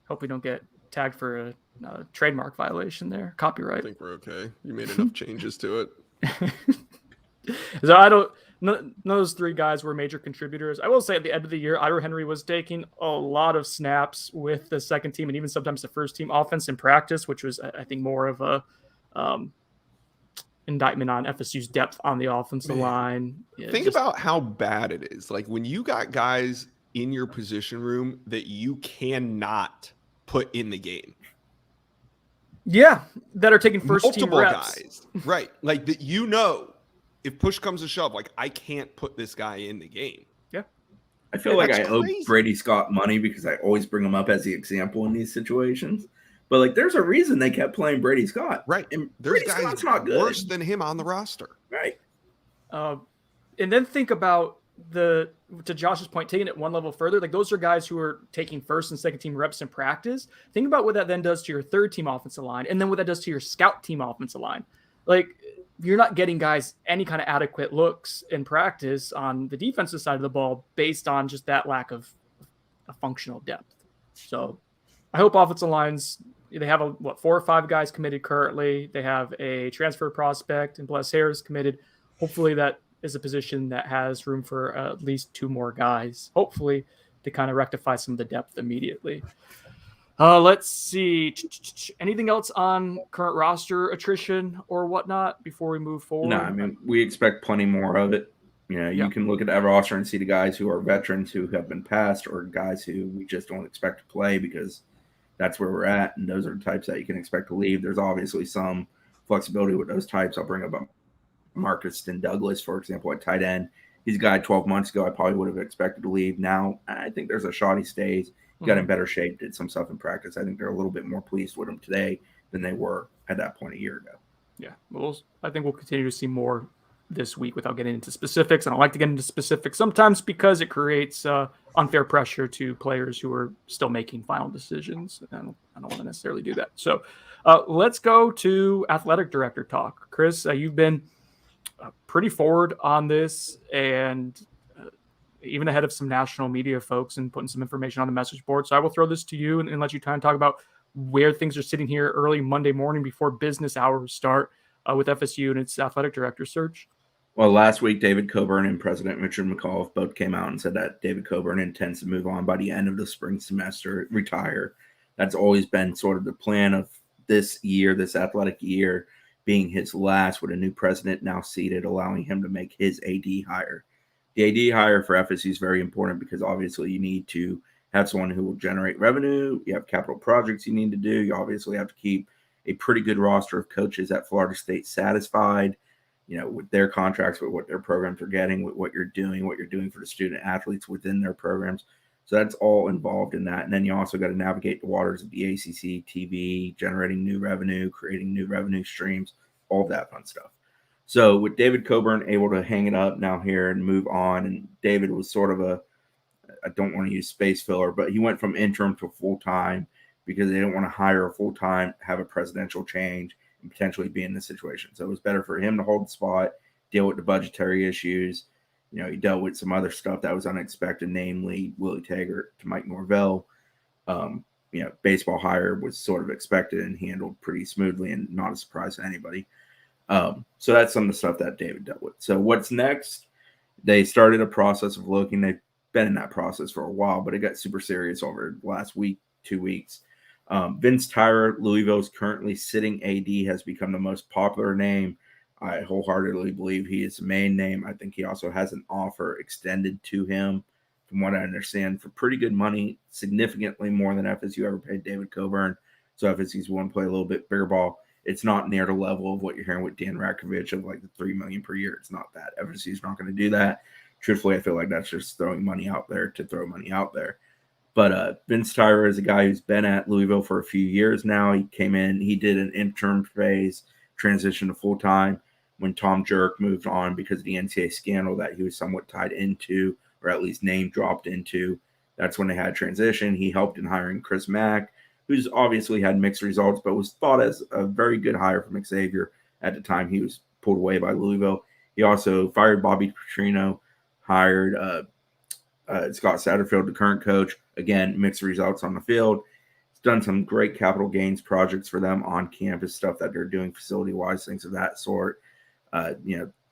Hope we don't get tagged for a trademark violation there. Copyright. I think we're okay. You made enough changes to it. So none of those 3 guys were major contributors. I will say at the end of the year, Ira Henry was taking a lot of snaps with the second team and even sometimes the first team offense in practice, which was, I think, more of a indictment on FSU's depth on the offensive line. Think about how bad it is. Like when you got guys in your position room that you cannot put in the game. Yeah, that are taking first multiple team reps. Guys, right? Like that, if push comes to shove, like I can't put this guy in the game. Yeah, I feel like I owe Brady Scott money because I always bring him up as the example in these situations. But like, there's a reason they kept playing Brady Scott, right? And there's Brady guys Scott's not good. Worse than him on the roster, right? And then think about to Josh's point, taking it one level further. Like those are guys who are taking first and second team reps in practice. Think about what that then does to your third team offensive line, and then what that does to your scout team offensive line. Like you're not getting guys any kind of adequate looks in practice on the defensive side of the ball based on just that lack of a functional depth. So I hope offensive lines, they have 4 or 5 guys committed currently. They have a transfer prospect and Bless Harris committed. Hopefully that is a position that has room for at least 2 more guys, hopefully, to kind of rectify some of the depth immediately. Let's see. Anything else on current roster attrition or whatnot before we move forward? No, I mean, we expect plenty more of it. You can look at that roster and see the guys who are veterans who have been passed or guys who we just don't expect to play because that's where we're at. And those are the types that you can expect to leave. There's obviously some flexibility with those types. I'll bring up Marcus Douglas, for example, at tight end. He's a guy 12 months ago I probably would have expected to leave. Now, I think there's a shot he stays. He got in better shape, did some stuff in practice. I think they're a little bit more pleased with him today than they were at that point a year ago. Yeah, I think we'll continue to see more this week without getting into specifics. I don't like to get into specifics sometimes because it creates unfair pressure to players who are still making final decisions. And I don't want to necessarily do that. So let's go to athletic director talk. Chris, you've been pretty forward on this and even ahead of some national media folks and putting some information on the message board. So I will throw this to you and let you kind of talk about where things are sitting here early Monday morning before business hours start with FSU and its athletic director search. Well, last week, David Coburn and President Richard McAuliffe both came out and said that David Coburn intends to move on by the end of the spring semester, retire. That's always been sort of the plan of this year, this athletic year, being his last with a new president now seated, allowing him to make his AD hire. The AD hire for FSU is very important because obviously you need to have someone who will generate revenue. You have capital projects you need to do. You obviously have to keep a pretty good roster of coaches at Florida State satisfied, with their contracts, with what their programs are getting, with what you're doing for the student athletes within their programs. So that's all involved in that. And then you also got to navigate the waters of the ACC TV, generating new revenue, creating new revenue streams, all that fun stuff. So with David Coburn able to hang it up now here and move on, and David was sort of I don't want to use space filler, but he went from interim to full-time because they didn't want to hire a full-time, have a presidential change, and potentially be in this situation. So it was better for him to hold the spot, deal with the budgetary issues. He dealt with some other stuff that was unexpected, namely Willie Taggart to Mike Norvell. Baseball hire was sort of expected and handled pretty smoothly and not a surprise to anybody. So that's some of the stuff that David dealt with. So what's next? They started a process of looking. They've been in that process for a while, but it got super serious over the last week, 2 weeks. Vince Tyra, Louisville's currently sitting AD, has become the most popular name. I wholeheartedly believe he is the main name. I think he also has an offer extended to him, from what I understand, for pretty good money, significantly more than FSU ever paid David Coburn. So FSU's willing to play a little bit bigger ball. It's not near the level of what you're hearing with Dan Rakovich of like the $3 million per year. It's not that. FSU's not going to do that. Truthfully, I feel like that's just throwing money out there to throw money out there. But Vince Tyra is a guy who's been at Louisville for a few years now. He came in, he did an interim phase, transition to full-time when Tom Jerk moved on because of the NCAA scandal that he was somewhat tied into, or at least name dropped into. That's when they had a transition. He helped in hiring Chris Mack, who's obviously had mixed results, but was thought as a very good hire from Xavier at the time he was pulled away by Louisville. He also fired Bobby Petrino, hired Scott Satterfield, the current coach. Again, mixed results on the field. He's done some great capital gains projects for them on campus, stuff that they're doing facility-wise, things of that sort.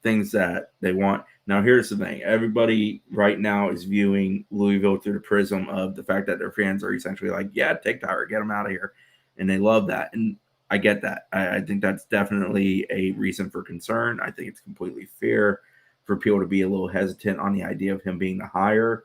Things that they want. Now, here's the thing. Everybody right now is viewing Louisville through the prism of the fact that their fans are essentially like, yeah, take Tyra, get him out of here. And they love that. And I get that. I think that's definitely a reason for concern. I think it's completely fair for people to be a little hesitant on the idea of him being the hire.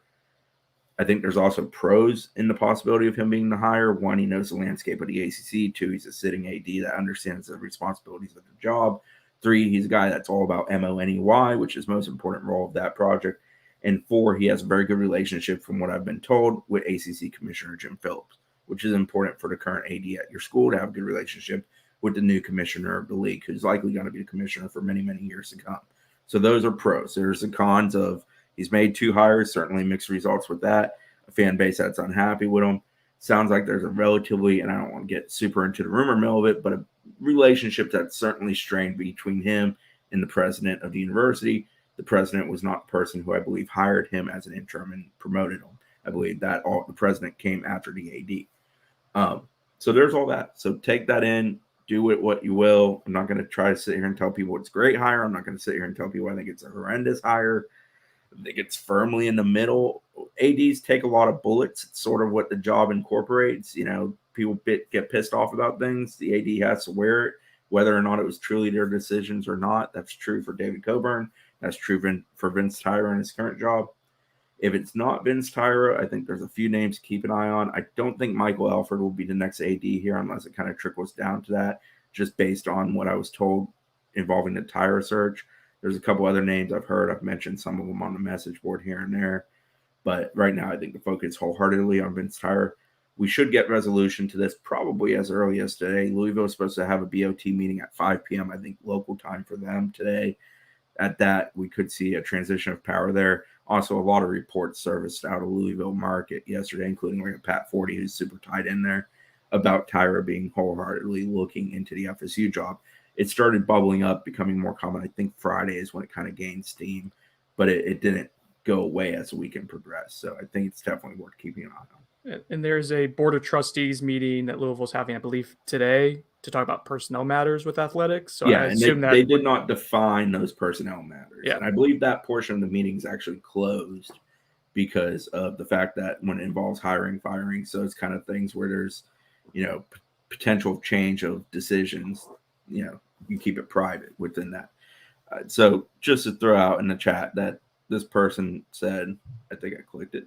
I think there's also pros in the possibility of him being the hire. One, he knows the landscape of the ACC. Two, he's a sitting AD that understands the responsibilities of the job. 3, he's a guy that's all about MONEY, which is the most important role of that project. And 4, he has a very good relationship, from what I've been told, with ACC Commissioner Jim Phillips, which is important for the current AD at your school to have a good relationship with the new commissioner of the league, who's likely going to be the commissioner for many, many years to come. So those are pros. There's the cons of he's made 2 hires, certainly mixed results with that. A fan base that's unhappy with him. Sounds like there's a relatively, and I don't want to get super into the rumor mill of it, but a relationship that's certainly strained between him in the president of the university. The president was not the person who I believe hired him as an interim and promoted him. I believe that the president came after the AD. So there's all that. So take that in, do it what you will. I'm not going to try to sit here and tell people it's a great hire. I'm not going to sit here and tell people I think it's a horrendous hire. I think it's firmly in the middle. ADs take a lot of bullets. It's sort of what the job incorporates. People get pissed off about things. The AD has to wear it, whether or not it was truly their decisions or not. That's true for David Coburn. That's true for Vince Tyra in his current job. If it's not Vince Tyra, I think there's a few names to keep an eye on. I don't think Michael Alford will be the next AD here unless it kind of trickles down to that, just based on what I was told involving the Tyra search. There's a couple other names I've heard. I've mentioned some of them on the message board here and there. But right now, I think the focus wholeheartedly on Vince Tyra. We should get resolution to this probably as early as today. Louisville is supposed to have a BOT meeting at 5 p.m., I think, local time for them today. At that, we could see a transition of power there. Also, a lot of reports surfaced out of Louisville market yesterday, including like Pat Forty, who's super tied in there, about Tyra being wholeheartedly looking into the FSU job. It started bubbling up, becoming more common. I think Friday is when it kind of gained steam, but it didn't go away as the weekend progressed. So I think it's definitely worth keeping an eye on. And there's a board of trustees meeting that Louisville's having, I believe, today to talk about personnel matters with athletics. So yeah, I and assume they did not define those personnel matters. Yeah. And I believe that portion of the meeting is actually closed because of the fact that when it involves hiring, firing, so it's kind of things where there's, potential change of decisions, you keep it private within that. So just to throw out in the chat that this person said, I think I clicked it,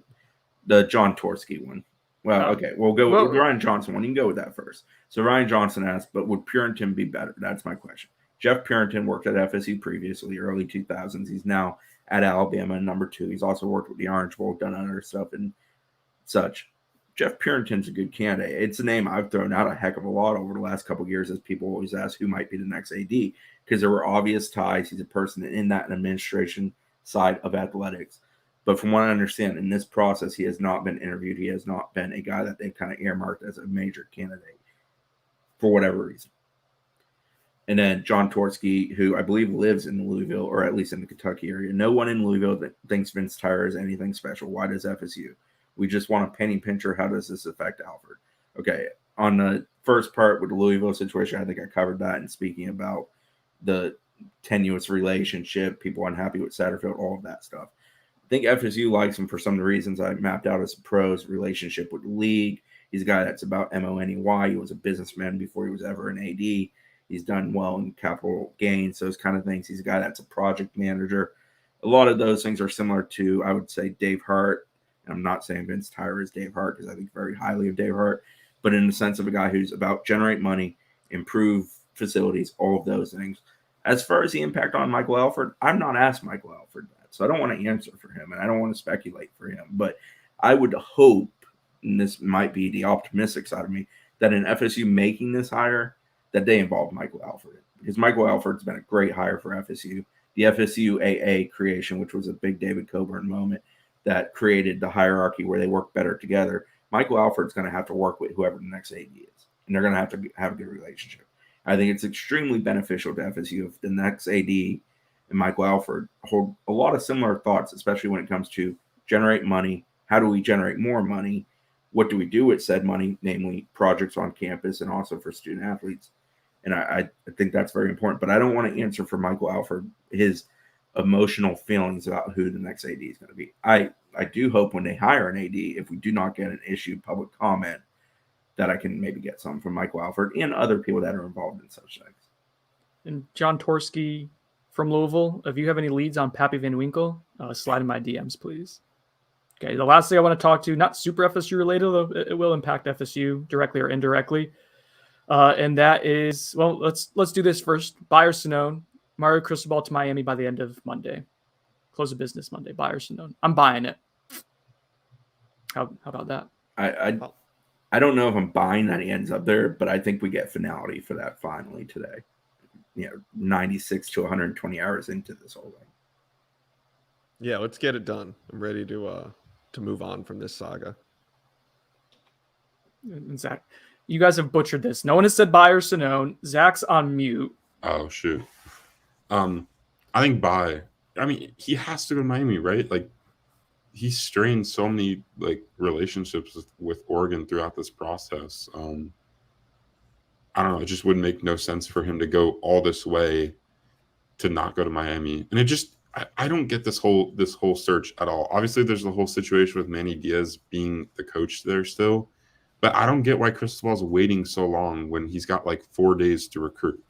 the John Torsky one. Well, okay, we'll go with the Ryan Johnson one. You can go with that first. So Ryan Johnson asked, but would Purinton be better? That's my question. Jeff Purinton worked at FSU previously, early 2000s. He's now at Alabama, number 2. He's also worked with the Orange Bowl, done other stuff and such. Jeff Purinton's a good candidate. It's a name I've thrown out a heck of a lot over the last couple of years as people always ask who might be the next AD because there were obvious ties. He's a person in that administration side of athletics. But from what I understand, in this process, he has not been interviewed. He has not been a guy that they've kind of earmarked as a major candidate for whatever reason. And then John Torsky, who I believe lives in Louisville, or at least in the Kentucky area. No one in Louisville that thinks Vince Tyra is anything special. Why does FSU? We just want a penny pincher. How does this affect Alford? Okay, on the first part with the Louisville situation, I think I covered that. And speaking about the tenuous relationship, people unhappy with Satterfield, all of that stuff. I think FSU likes him for some of the reasons I mapped out as a pros, relationship with the league. He's a guy that's about MONEY. He was a businessman before he was ever an AD. He's done well in capital gains, those kind of things. He's a guy that's a project manager. A lot of those things are similar to, I would say, Dave Hart. And I'm not saying Vince Tyra is Dave Hart because I think very highly of Dave Hart, but in the sense of a guy who's about generate money, improve facilities, all of those things. As far as the impact on Michael Alford, I'm not asked Michael Alford that, so I don't want to answer for him, and I don't want to speculate for him. But I would hope, and this might be the optimistic side of me, that in FSU making this hire, that they involve Michael Alford. Because Michael Alford's been a great hire for FSU. The FSU AA creation, which was a big David Coburn moment that created the hierarchy where they work better together. Michael Alford's going to have to work with whoever the next AD is, and they're going to have a good relationship. I think it's extremely beneficial to FSU if the next AD and Michael Alford hold a lot of similar thoughts, especially when it comes to generate money. How do we generate more money? What do we do with said money, namely projects on campus and also for student athletes? And I think that's very important. But I don't want to answer for Michael Alford his emotional feelings about who the next AD is going to be. I do hope when they hire an AD, if we do not get an issued public comment, that I can maybe get some from Michael Alford and other people that are involved in such things. And John Torsky from Louisville, if you have any leads on Pappy Van Winkle, slide in my DMs, please. Okay, the last thing I want to talk to, not super FSU related, though it will impact FSU directly or indirectly. And that is, well, let's do this first. Buyer Sonone, Mario Cristobal to Miami by the end of Monday. Close of business Monday. Buyer Sonone. I'm buying it. How about that? I don't know if I'm buying that he ends up there, but I think we get finality for that finally today. 96 to 120 hours into this whole thing. Yeah, let's get it done. I'm ready to move on from this saga. And Zach, you guys have butchered this. No one has said Buyer Sonone. Zach's on mute. Oh shoot. I think I mean, he has to go to Miami, right? Like, he strained so many like relationships with Oregon throughout this process. I don't know. It just would make no sense for him to go all this way to not go to Miami. And it just I don't get this whole search at all. Obviously, there's the whole situation with Manny Diaz being the coach there still, but I don't get why Cristobal's waiting so long when he's got like 4 days to recruit,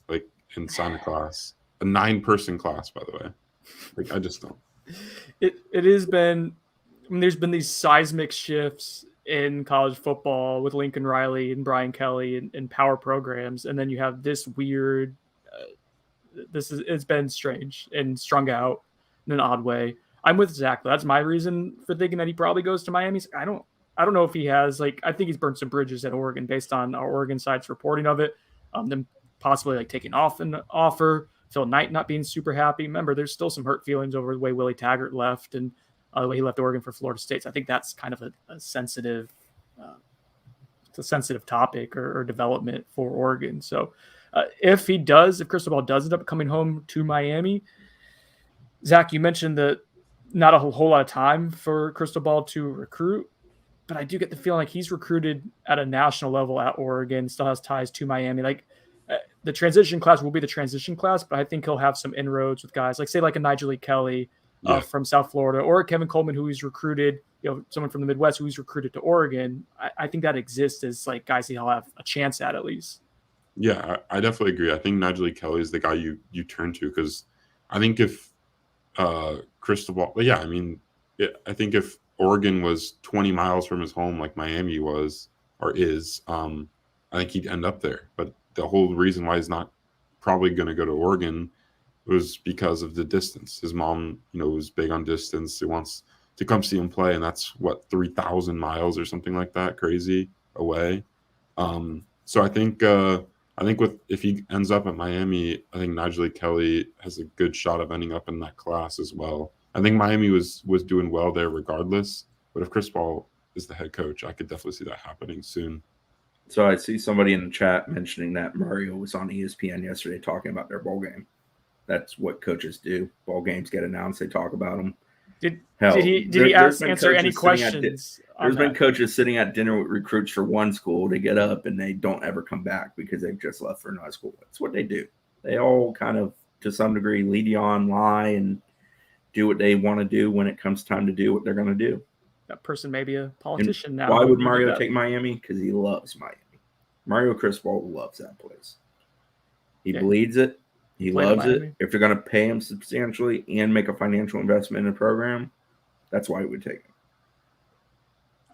like and sign a class, a 9-person class, by the way. Like I just don't. It has been. I mean, there's been these seismic shifts in college football with Lincoln Riley and Brian Kelly and power programs, and then you have this weird. It's been strange and strung out in an odd way. I'm with Zach. That's my reason for thinking that he probably goes to Miami. I don't know if he has I think he's burned some bridges at Oregon based on our Oregon side's reporting of it. Them possibly taking off an offer. Phil Knight not being super happy. Remember, there's still some hurt feelings over the way Willie Taggart left and the way he left Oregon for Florida State. So I think that's kind of a sensitive, it's a sensitive topic or development for Oregon. So if Cristobal does end up coming home to Miami, Zach, you mentioned that not a whole lot of time for Cristobal to recruit, but I do get the feeling like he's recruited at a national level at Oregon, still has ties to Miami. The transition class will be the transition class, but I think he'll have some inroads with guys like a Nigel Lee Kelly from South Florida, or Kevin Coleman, who he's recruited, someone from the Midwest who he's recruited to Oregon. I think that exists as guys he'll have a chance at least. Yeah, I definitely agree. I think Nigel Lee Kelly is the guy you turn to, because I think if Cristobal, but yeah, I mean, I think if Oregon was 20 miles from his home like Miami was or is, I think he'd end up there. But the whole reason why he's not probably going to go to Oregon was because of the distance. His mom, was big on distance. He wants to come see him play, and that's 3,000 miles or something like that, crazy away. So I think if he ends up at Miami, I think Nigel Lee Kelly has a good shot of ending up in that class as well. I think Miami was doing well there regardless, but if Cristobal is the head coach, I could definitely see that happening soon. So I see somebody in the chat mentioning that Mario was on ESPN yesterday talking about their bowl game. That's what coaches do. Bowl games get announced. They talk about them. Did he answer any questions? There's been coaches sitting at dinner with recruits for one school. They get up and they don't ever come back because they've just left for another school. That's what they do. They all kind of, to some degree, lead you on, lie, and do what they want to do when it comes time to do what they're going to do. That person may be a politician now. Why would Mario take Miami? Because he loves Miami. Mario Cristobal loves that place. He bleeds it. He loves it. If they're going to pay him substantially and make a financial investment in the program, that's why he would take him.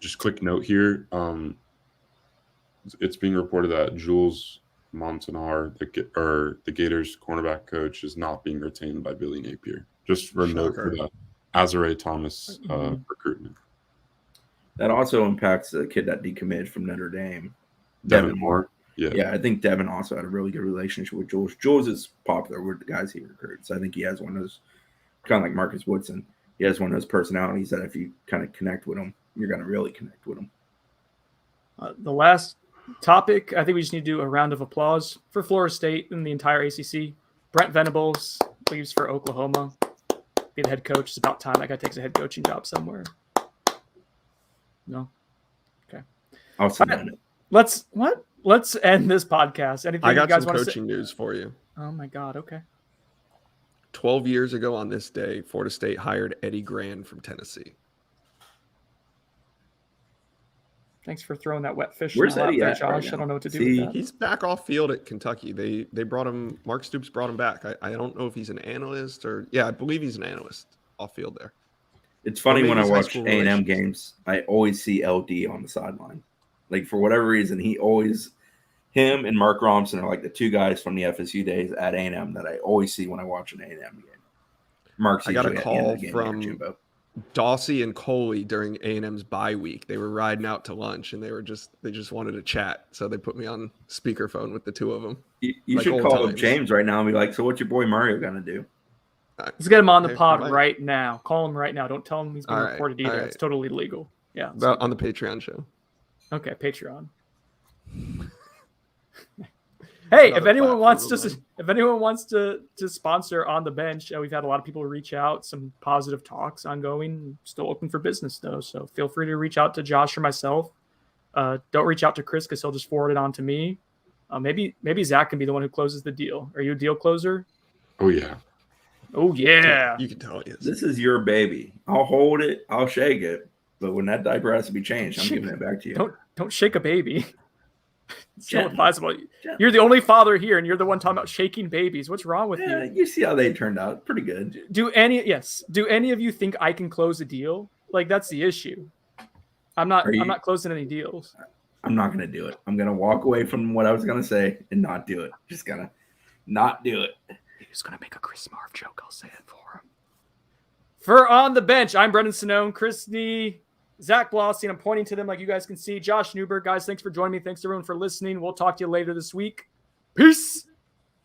Just quick note here. It's being reported that Jules Montanar, the Gators cornerback coach, is not being retained by Billy Napier. Just for a note for that Azare Thomas recruitment. That also impacts the kid that decommitted from Notre Dame, Devin Moore. Yeah, I think Devin also had a really good relationship with Jules. Jules is popular with the guys he recruits. I think he has one of those, kind of like Marcus Woodson. He has one of those personalities that if you kind of connect with him, you're going to really connect with him. The last topic, I think we just need to do a round of applause for Florida State and the entire ACC. Brent Venables leaves for Oklahoma. Be the head coach. It's about time that guy takes a head coaching job somewhere. No? Okay. I'll sit on it. Let's end this podcast. Anything I got you guys some want coaching news for you. Oh my God. Okay. 12 years ago on this day, Florida State hired Eddie Gran from Tennessee. Thanks for throwing that wet fish. Where's Eddie at, Josh? right, I don't know what to do with that. He's back off field at Kentucky. They brought him. Mark Stoops brought him back. I don't know if he's an analyst I believe he's an analyst off field there. It's funny when I watch A&M games, I always see LD on the sideline. For whatever reason, him and Mark Romson are the two guys from the FSU days at A&M that I always see when I watch an A&M game. I got a call from Dawsey and Coley during A&M's bye week. They were riding out to lunch and they just wanted to chat. So they put me on speakerphone with the two of them. You should call up James right now and be like, so what's your boy Mario going to do? Let's get him on the pod right now. Call him right now. Don't tell him he's being recorded either. Right. It's totally legal. Yeah. On the Patreon show. Okay, Patreon. Hey, Not if a anyone wants platform to, of if anyone wants to sponsor On the Bench, we've had a lot of people reach out. Some positive talks ongoing. Still open for business though, so feel free to reach out to Josh or myself. Don't reach out to Chris because he'll just forward it on to me. Maybe Zach can be the one who closes the deal. Are you a deal closer? Oh yeah. Oh yeah. You can tell he is. This is your baby. I'll hold it. I'll shake it. But when that diaper has to be changed, I'm giving it back to you. Don't shake a baby. It's so Gently. advisable. Gently. You're the only father here, and you're the one talking about shaking babies. What's wrong with Yeah, you? you see how they turned out. Pretty good. Do any of you think I can close a deal? Like that's the issue. I'm not closing any deals. I'm not going to do it. I'm going to walk away from what I was going to say and not do it. Just going to not do it. He's going to make a Chris Marv joke. I'll say it for him. For On the Bench, I'm Brendan Sinone, Chris Nee, Zach Blossy. I'm pointing to them like you guys can see. Josh Newberg, guys, thanks for joining me. Thanks everyone for listening. We'll talk to you later this week. Peace.